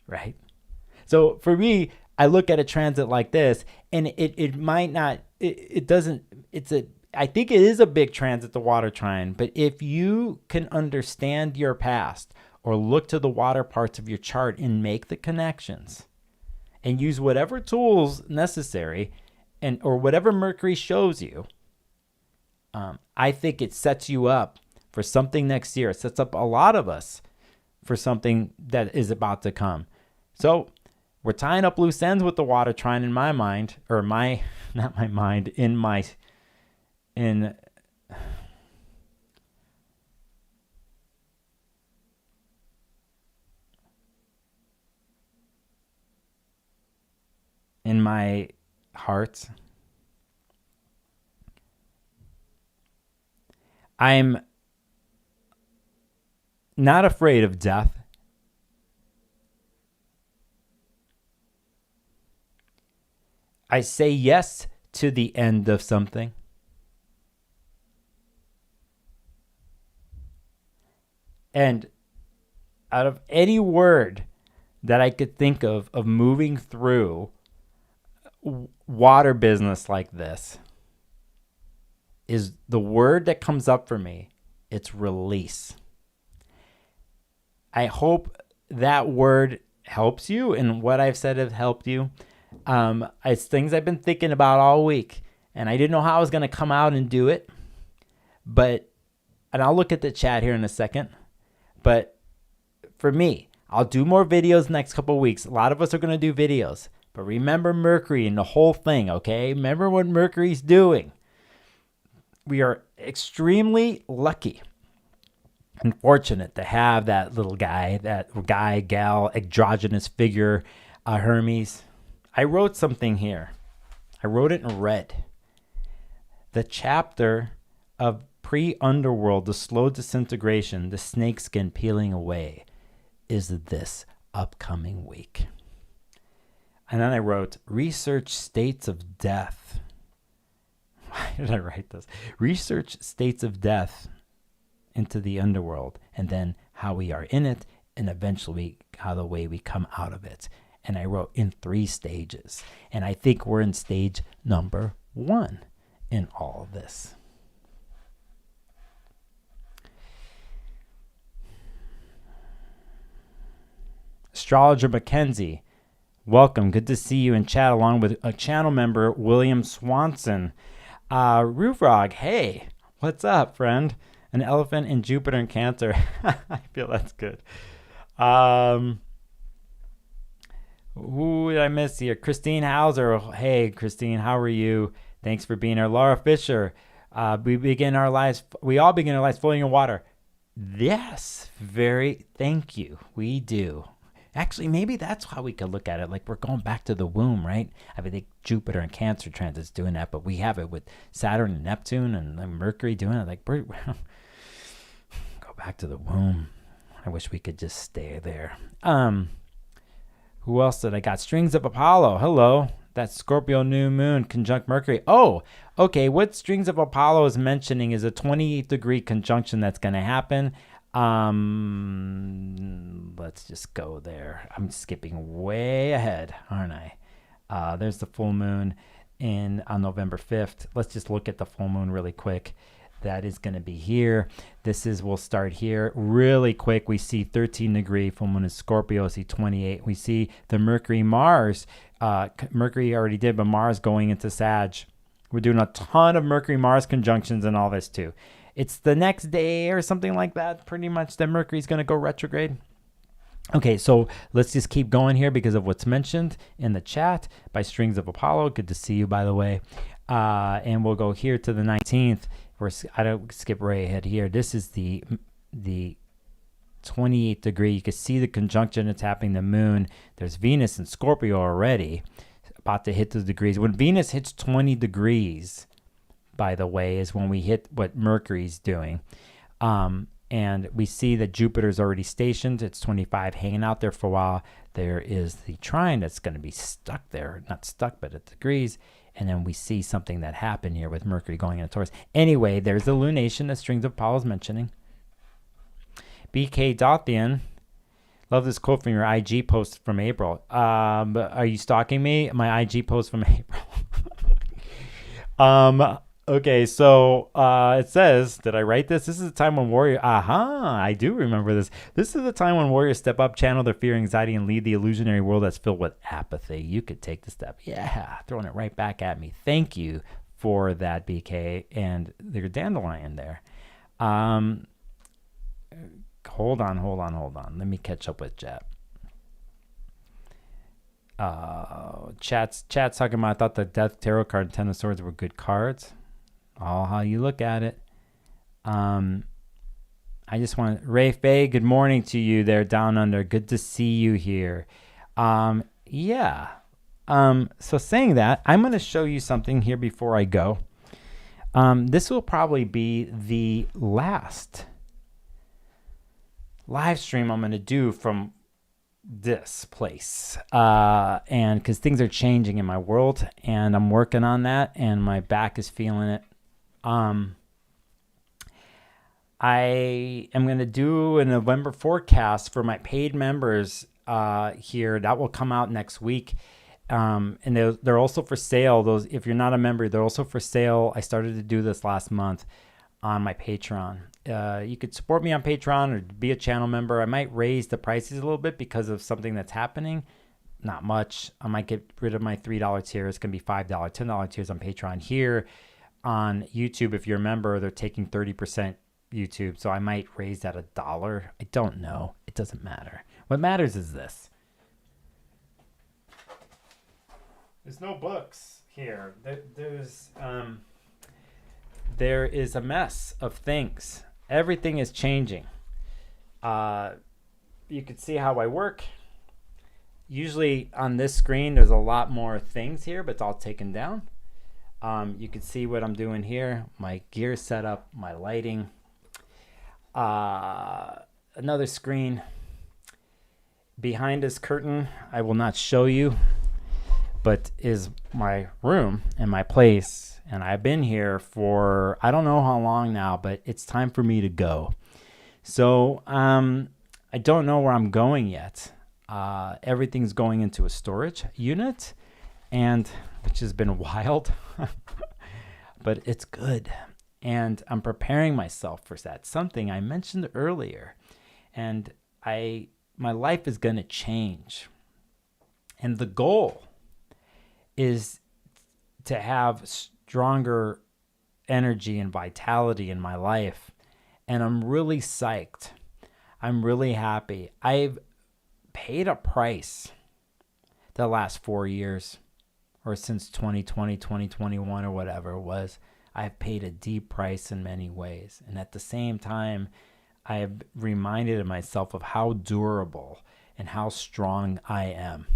right? So for me, I look at a transit like this, and it might not, it doesn't, I think it is a big transit, the Water Trine, but if you can understand your past or look to the water parts of your chart and make the connections and use whatever tools necessary or whatever Mercury shows you, I think it sets you up for something next year. It sets up a lot of us for something that is about to come. So we're tying up loose ends with the Water Trine in my mind, or in my heart. I'm not afraid of death. I say yes to the end of something. And out of any word that I could think of moving through water business like this, is the word that comes up for me. It's release. I hope that word helps you, and what I've said has helped you. It's things I've been thinking about all week, and I didn't know how I was going to come out and do it. And I'll look at the chat here in a second. But for me, I'll do more videos next couple of weeks. A lot of us are going to do videos. But remember Mercury and the whole thing, okay? Remember what Mercury's doing. We are extremely lucky and fortunate to have that little guy, gal, androgynous figure, Hermes. I wrote something here. I wrote it in red. The chapter of pre-underworld, the slow disintegration, the snakeskin peeling away, is this upcoming week. And then I wrote, research states of death. Why did I write this? Research states of death into the underworld, and then how we are in it, and eventually how the way we come out of it. And I wrote in 3 stages. And I think we're in stage number 1 in all of this. Astrologer Mackenzie, welcome. Good to see you in chat along with a channel member, William Swanson. Roofrog, hey, what's up, friend? An elephant in Jupiter and Cancer. I feel that's good. Who did I miss here? Christine Hauser. Hey, Christine, how are you? Thanks for being here. Laura Fisher. We all begin our lives floating in water. Yes, thank you. We do. Actually, maybe that's how we could look at it. Like we're going back to the womb, right? I think Jupiter and Cancer transit's doing that, but we have it with Saturn and Neptune and Mercury doing it. Like, go back to the womb. I wish we could just stay there. Who else did I got? Strings of Apollo. Hello. That's Scorpio new moon conjunct Mercury. Oh, okay. What Strings of Apollo is mentioning is a 28-degree conjunction that's going to happen. Let's just go there. I'm skipping way ahead, aren't I? There's the full moon on November 5th. Let's just look at the full moon really quick. That is going to be here. We'll start here really quick. We see 13-degree full moon in Scorpio. See 28. We see the Mercury-Mars. Mercury already did, but Mars going into Sag. We're doing a ton of Mercury-Mars conjunctions and all this too. It's the next day or something like that, pretty much, that Mercury's going to go retrograde. Okay, so let's just keep going here because of what's mentioned in the chat by Strings of Apollo. Good to see you, by the way. And we'll go here to the 19th. I don't skip right ahead here. This is the 28th degree. You can see the conjunction that's happening. The moon. There's Venus in Scorpio already, about to hit the degrees. When Venus hits 20 degrees, by the way, is when we hit what Mercury's doing. And we see that Jupiter's already stationed. It's 25, hanging out there for a while. There is the trine that's going to be stuck there. Not stuck, but at degrees. And then we see something that happened here with Mercury going into Taurus. Anyway, there's the lunation that Strings of Paul is mentioning. BK Dothian. Love this quote from your IG post from April. Are you stalking me? My IG post from April. Okay, so it says, did I write this? This is the time when warrior. I do remember this. This is the time when warriors step up, channel their fear, anxiety, and lead the illusionary world that's filled with apathy. You could take the step. Yeah, throwing it right back at me. Thank you for that, BK, and their dandelion there. Hold on. Let me catch up with chat. Chat's talking about, I thought the Death Tarot card and Ten of Swords were good cards. All how you look at it. I just want Ray Faye, good morning to you there down under. Good to see you here. Yeah. So saying that, I'm going to show you something here before I go. This will probably be the last live stream I'm going to do from this place, and because things are changing in my world, and I'm working on that, and my back is feeling it. I am going to do a November forecast for my paid members here. That will come out next week, and they're also for sale. Those, if you're not a member, they're also for sale. I started to do this last month on my Patreon. You could support me on Patreon or be a channel member. I might raise the prices a little bit because of something that's happening. Not much. I might get rid of my $3 tier. It's going to be $5, $10 tiers on Patreon. Here on YouTube, if you're a member, they're taking 30% YouTube. So I might raise that $1. I don't know. It doesn't matter. What matters is this. There's no books here. There is a mess of things. Everything is changing. You can see how I work. Usually on this screen, there's a lot more things here, but it's all taken down. You can see what I'm doing here. My gear setup, my lighting. Another screen. Behind this curtain, I will not show you, but is my room and my place. And I've been here for, I don't know how long now, but it's time for me to go. So I don't know where I'm going yet. Everything's going into a storage unit, and which has been wild, but it's good. And I'm preparing myself for that. Something I mentioned earlier. And my life is going to change. And the goal is to have stronger energy and vitality in my life. And I'm really psyched. I'm really happy. I've paid a price the last 4 years, or since 2020, 2021, or whatever it was. I've paid a deep price in many ways. And at the same time, I have reminded myself of how durable and how strong I am.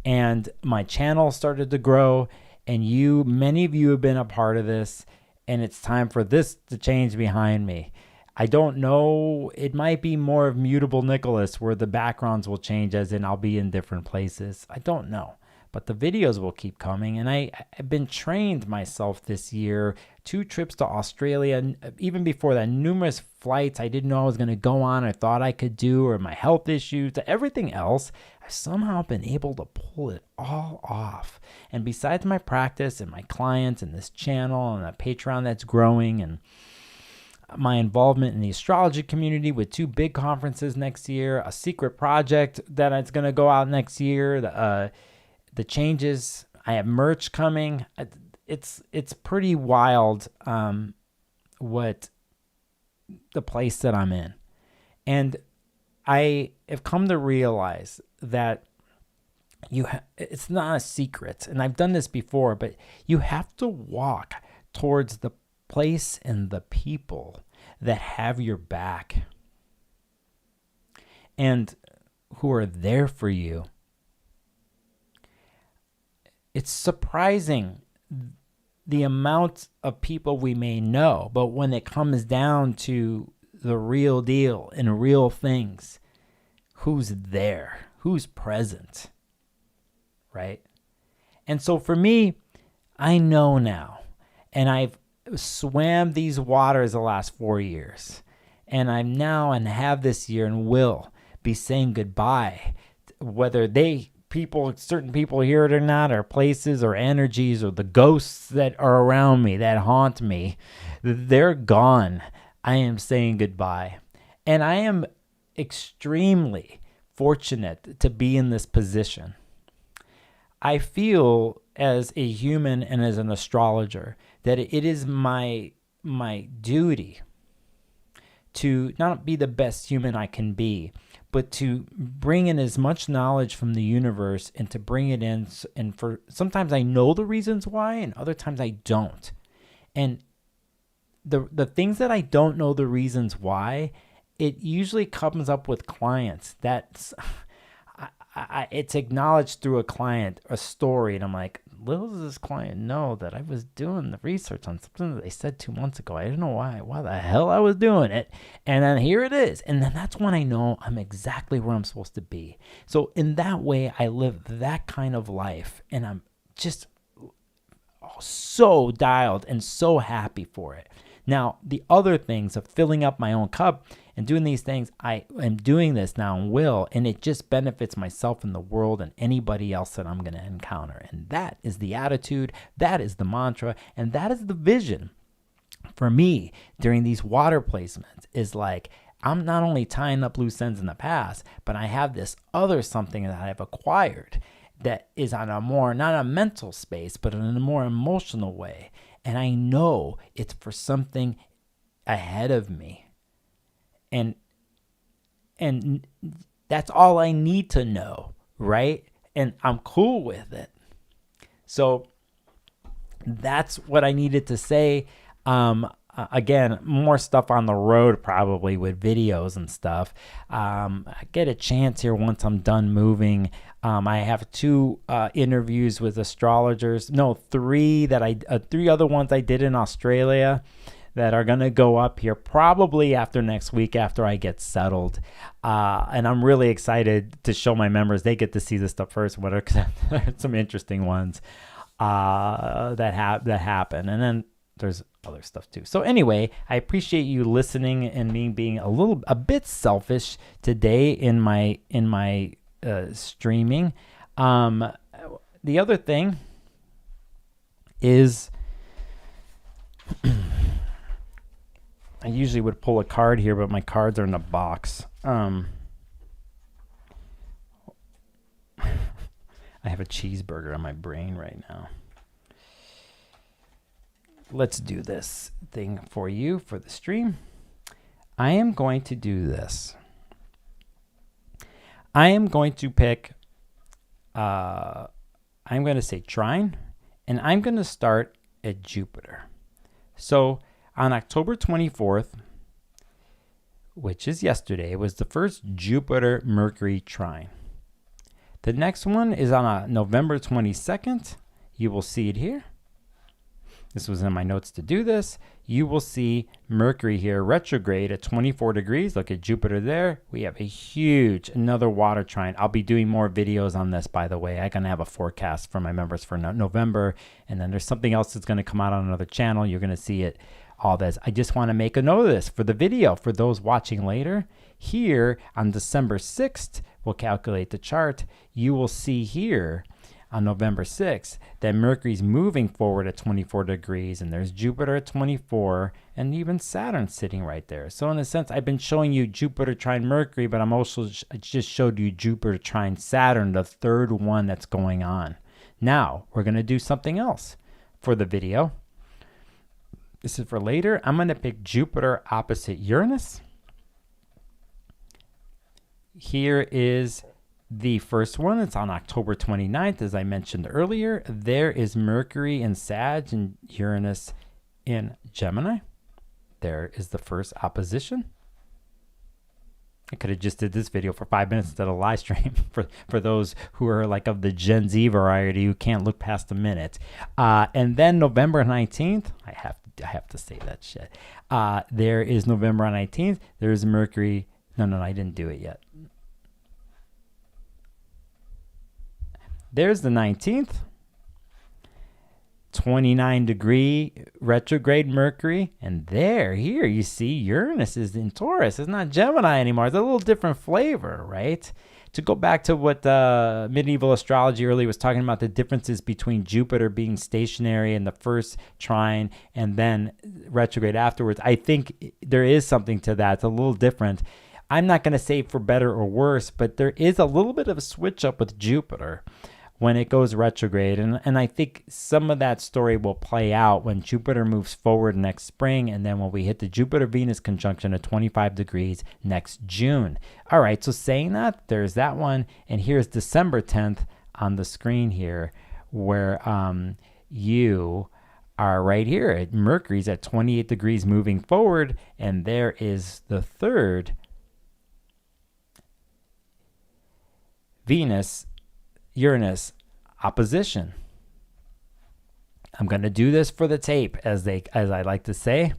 And my channel started to grow, and many of you have been a part of this, and it's time for this to change behind me. I don't know, it might be more of Mutable Nicholas, where the backgrounds will change, as in I'll be in different places. I don't know, but the videos will keep coming. And I've been trained myself this year, 2 trips to Australia, and even before that, numerous flights I didn't know I was going to go on, I thought I could do, or my health issues, everything else. I've somehow been able to pull it all off. And besides my practice and my clients and this channel and that Patreon that's growing, and my involvement in the astrology community with 2 big conferences next year, a secret project that is going to go out next year, the changes, I have merch coming. It's pretty wild what the place that I'm in. And I have come to realize that it's not a secret, and I've done this before, but you have to walk towards the place and the people that have your back and who are there for you. It's surprising the amount of people we may know, but when it comes down to the real deal and real things, who's there, who's present, right? And so for me, I know now, and I've swam these waters the last 4 years, and I'm now and have this year and will be saying goodbye, whether certain people hear it or not, or places or energies or the ghosts that are around me that haunt me, they're gone. I am saying goodbye. And I am extremely fortunate to be in this position. I feel as a human and as an astrologer that it is my duty to not be the best human I can be, but to bring in as much knowledge from the universe and to bring it in. And for sometimes I know the reasons why, and other times I don't. And the things that I don't know the reasons why, it usually comes up with clients. That's it's acknowledged through a client, a story, and I'm like, little does this client know that I was doing the research on something that they said 2 months ago. I didn't know why the hell I was doing it. And then here it is. And then that's when I know I'm exactly where I'm supposed to be. So in that way, I live that kind of life, and I'm just so dialed and so happy for it. Now, the other things of filling up my own cup and doing these things, I am doing this now and will, and it just benefits myself and the world and anybody else that I'm going to encounter. And that is the attitude, that is the mantra, and that is the vision for me during these water placements, is like, I'm not only tying up loose ends in the past, but I have this other something that I've acquired that is on a more, not a mental space, but in a more emotional way. And I know it's for something ahead of me. And that's all I need to know, right? And I'm cool with it. So that's what I needed to say. Again, more stuff on the road probably with videos and stuff. I get a chance here once I'm done moving. I have 2 interviews with astrologers. No, 3 3 other ones I did in Australia that are going to go up here probably after next week after I get settled. And I'm really excited to show my members. They get to see this stuff first. What are some interesting ones that happen. And then there's other stuff too. So anyway, I appreciate you listening and me being a bit selfish today in my streaming. The other thing is I usually would pull a card here, but my cards are in a box. I have a cheeseburger on my brain right now. Let's do this thing for you for the stream. I am going to do this. I am going to pick, I'm going to say trine, and I'm going to start at Jupiter. So on October 24th, which is yesterday, was the first Jupiter Mercury trine. The next one is on November 22nd. You will see it here. This was in my notes to do this. You will see Mercury here retrograde at 24 degrees. Look at Jupiter there. We have a huge, another water trine. I'll be doing more videos on this, by the way. I'm going to have a forecast for my members for November. And then there's something else that's going to come out on another channel. You're going to see it, all this. I just want to make a note of this for the video. For those watching later, here on December 6th, we'll calculate the chart. You will see here on November 6th that Mercury's moving forward at 24 degrees, and there's Jupiter at 24, and even Saturn sitting right there. So in a sense, I've been showing you Jupiter trine Mercury, but I just showed you Jupiter trine Saturn, the third one that's going on. Now we're going to do something else for the video. This is for later. I'm going to pick Jupiter opposite Uranus. Here is the first one. It's on October 29th, as I mentioned earlier. There is Mercury in Sag and Uranus in Gemini. There is the first opposition. I could have just did this video for 5 minutes instead of live stream for those who are like of the Gen Z variety who can't look past a minute. And then November 19th, I have to I have to say that shit. There is November 19th. There's Mercury. No, I didn't do it yet. There's the 19th. 29-degree retrograde Mercury. And here you see Uranus is in Taurus. It's not Gemini anymore. It's a little different flavor, right? To go back to what medieval astrology earlier was talking about, the differences between Jupiter being stationary in the first trine and then retrograde afterwards, I think there is something to that. It's a little different. I'm not going to say for better or worse, but there is a little bit of a switch up with Jupiter when it goes retrograde. And I think some of that story will play out when Jupiter moves forward next spring, and then when we hit the Jupiter-Venus conjunction at 25 degrees next June. All right, so saying that, there's that one. And here's December 10th on the screen here, where you are right here. Mercury's at 28 degrees moving forward, and there is the third Venus-Uranus opposition. I'm going to do this for the tape, as I like to say,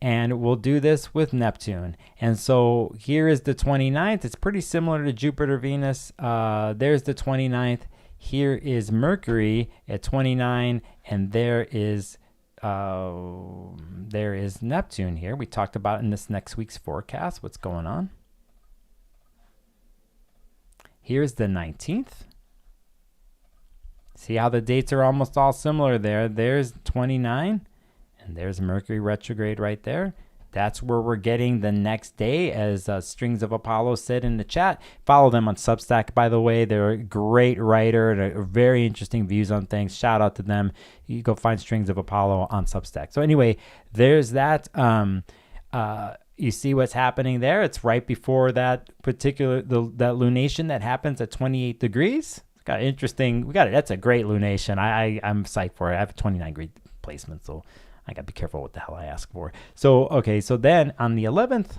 and we'll do this with Neptune. And so here is the 29th. It's pretty similar to Jupiter-Venus. There's the 29th. Here is Mercury at 29, and there is Neptune here. We talked about in this next week's forecast what's going on. Here's the 19th. See how the dates are almost all similar there. There's 29, and there's Mercury retrograde right there. That's where we're getting the next day, as Strings of Apollo said in the chat. Follow them on Substack, by the way. They're a great writer and very interesting views on things. Shout out to them. You go find Strings of Apollo on Substack. So anyway, there's that. You see what's happening there. It's right before that particular that lunation that happens at 28 degrees. It's got interesting. That's a great lunation. I'm psyched for it. I have a 29-degree placement, so I got to be careful what the hell I ask for. So okay, so then on the 11th,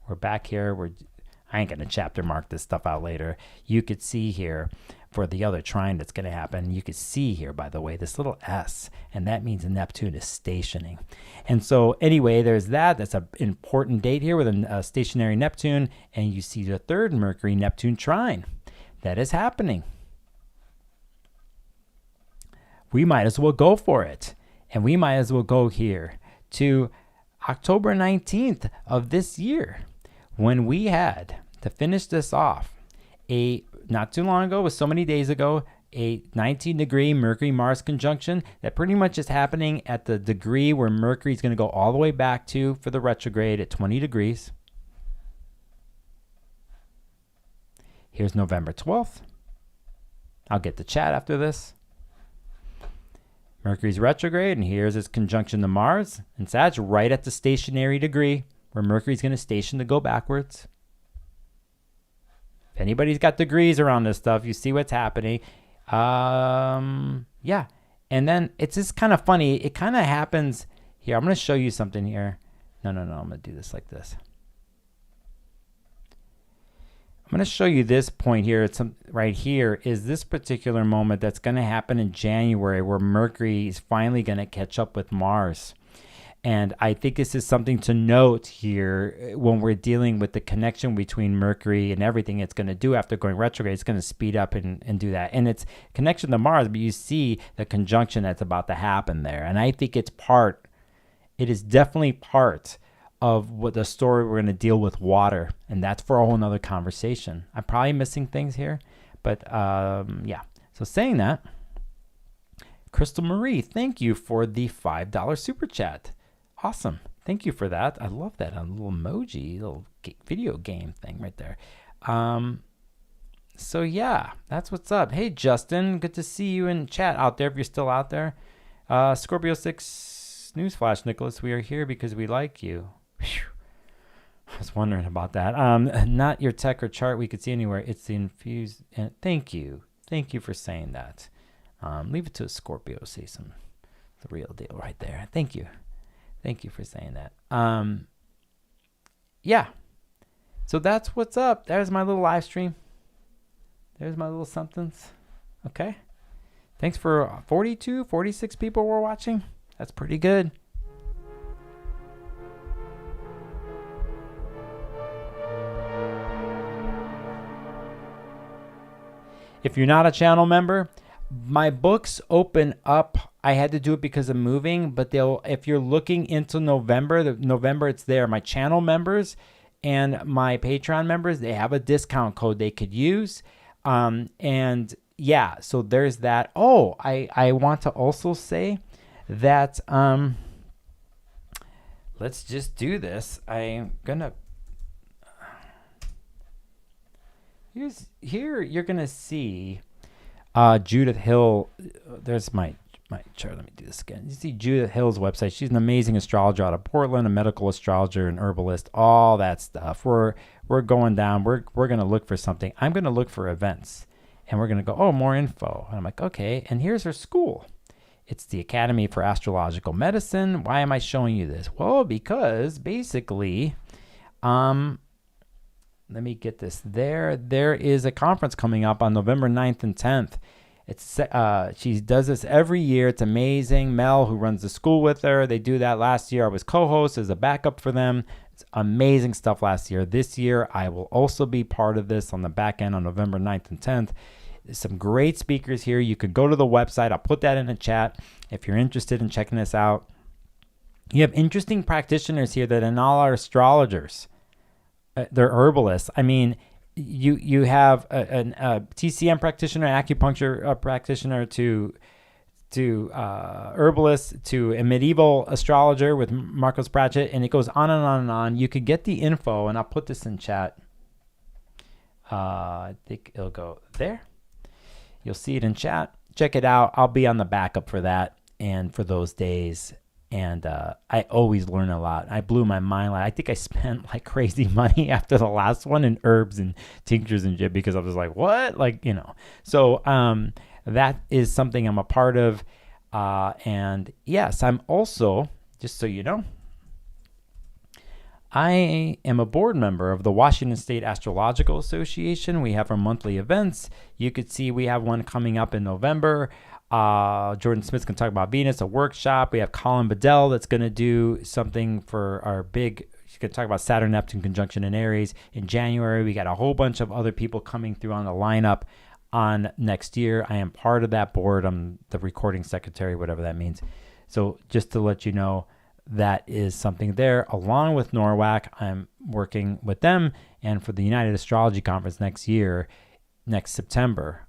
we're back here. I ain't gonna chapter mark this stuff out later. You could see here for the other trine that's going to happen. You could see here, by the way, this little S, and that means Neptune is stationing. And so anyway, there's that. That's an important date here with a stationary Neptune, and you see the third Mercury-Neptune trine. That is happening. We might as well go for it, and we might as well go here to October 19th of this year, when we had, to finish this off, not too long ago, was so many days ago, a 19-degree Mercury-Mars conjunction that pretty much is happening at the degree where Mercury is going to go all the way back to for the retrograde at 20 degrees. Here's November 12th. I'll get the chat after this. Mercury's retrograde, and here's its conjunction to Mars. And Sag right at the stationary degree where Mercury's going to station to go backwards. If anybody's got degrees around this stuff, you see what's happening. Yeah. And then it's just kind of funny. It kind of happens here. I'm going to show you something here. No. I'm going to do this like this. I'm going to show you this point here. It's right here is this particular moment that's going to happen in January, where Mercury is finally going to catch up with Mars. And I think this is something to note here when we're dealing with the connection between Mercury and everything it's going to do after going retrograde. It's going to speed up and do that. And it's connection to Mars, but you see the conjunction that's about to happen there. And I think it is definitely part of what the story we're going to deal with water. And that's for a whole nother conversation. I'm probably missing things here, but yeah. So saying that, Crystal Marie, thank you for the $5 super chat. Awesome. Thank you for that. I love that. A little emoji, little video game thing right there. So yeah, that's what's up. Hey, Justin, good to see you in chat out there if you're still out there. Scorpio 6 newsflash, Nicholas. We are here because we like you. Whew. I was wondering about that. Not your tech or chart we could see anywhere. It's the infused. Thank you. Thank you for saying that. Leave it to a Scorpio. Say the real deal right there. Thank you. Thank you for saying that. Yeah. So that's what's up. There's my little live stream. There's my little somethings. Okay. Thanks for 46 people were watching. That's pretty good. If you're not a channel member, my books open up. I had to do it because of moving, but if you're looking into November, it's there. My channel members and my Patreon members, they have a discount code they could use. And yeah, so there's that. Oh, I want to also say that, let's just do this. I'm gonna, here you're gonna see Judith Hill. There's my chart. Let me do this again. You see Judith Hill's website. She's an amazing astrologer out of Portland, a medical astrologer, an herbalist, all that stuff. We're going down. We're gonna look for something. I'm gonna look for events, and we're gonna go, oh, more info. And I'm like, okay. And here's her school. It's the Academy for Astrological Medicine. Why am I showing you this? Well, because basically, let me get this there. There is a conference coming up on November 9th and 10th. It's she does this every year. It's amazing. Mel, who runs the school with her, they do that last year. I was co-host as a backup for them. It's amazing stuff last year. This year, I will also be part of this on the back end on November 9th and 10th. There's some great speakers here. You could go to the website. I'll put that in the chat if you're interested in checking this out. You have interesting practitioners here that are not astrologers. They're herbalists. I mean, you have a TCM practitioner, acupuncture practitioner, to herbalist, to a medieval astrologer with Marcos Pratchett, and it goes on and on and on. You could get the info, and I'll put this in chat. I think it'll go there. You'll see it in chat. Check it out. I'll be on the backup for that and for those days. And I always learn a lot. I blew my mind. I think I spent like crazy money after the last one in herbs and tinctures and shit because I was like, what? Like, you know. So that is something I'm a part of. And yes, I'm also, just so you know, I am a board member of the Washington State Astrological Association. We have our monthly events. You could see we have one coming up in November. Jordan Smith's going to talk about Venus, a workshop. We have Colin Bedell that's going to do something for our big, he's going to talk about Saturn Neptune conjunction in Aries in January. We got a whole bunch of other people coming through on the lineup on next year. I am part of that board. I'm the recording secretary, whatever that means. So just to let you know, that is something there. Along with NORWAC, I'm working with them, and for the United Astrology Conference next year, next September,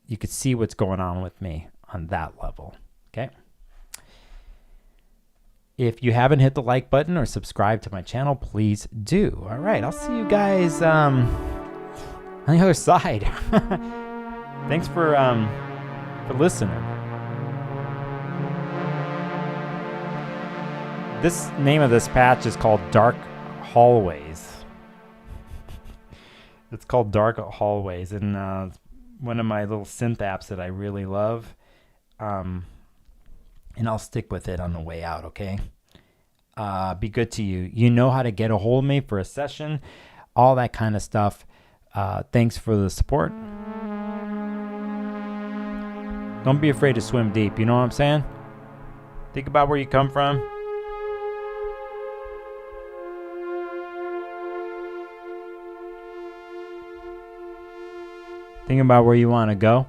you could see what's going on with me on that level. Okay. If you haven't hit the like button or subscribe to my channel, please do. All right. I'll see you guys on the other side. Thanks for listening. This name of this patch is called Dark Hallways. It's called Dark Hallways, and one of my little synth apps that I really love. And I'll stick with it on the way out, okay? Be good to you. You know how to get a hold of me for a session, all that kind of stuff. Thanks for the support. Don't be afraid to swim deep, you know what I'm saying? Think about where you come from. Think about where you want to go.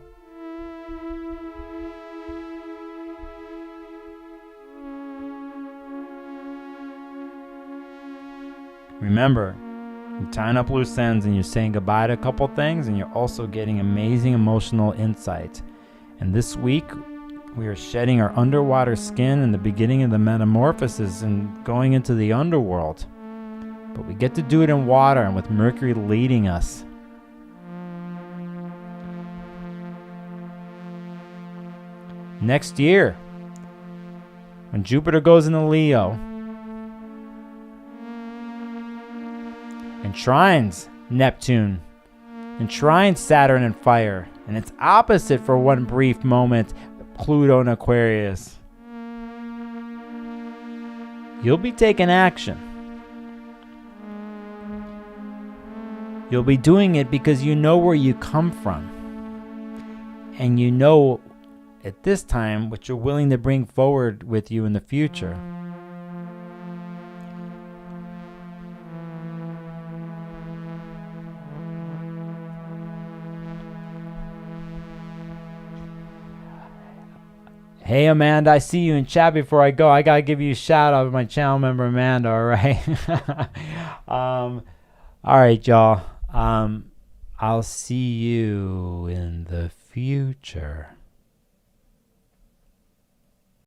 Remember, you're tying up loose ends and you're saying goodbye to a couple things, and you're also getting amazing emotional insight. And this week, we are shedding our underwater skin in the beginning of the metamorphosis and going into the underworld. But we get to do it in water and with Mercury leading us. Next year, when Jupiter goes into Leo and trines Neptune and trines Saturn and fire, and it's opposite for one brief moment, Pluto and Aquarius, you'll be taking action. You'll be doing it because you know where you come from, and you know at this time, what you're willing to bring forward with you in the future. Hey Amanda, I see you in chat. Before I go, I gotta give you a shout out to my channel member Amanda. All right. All right, y'all. I'll see you in the future.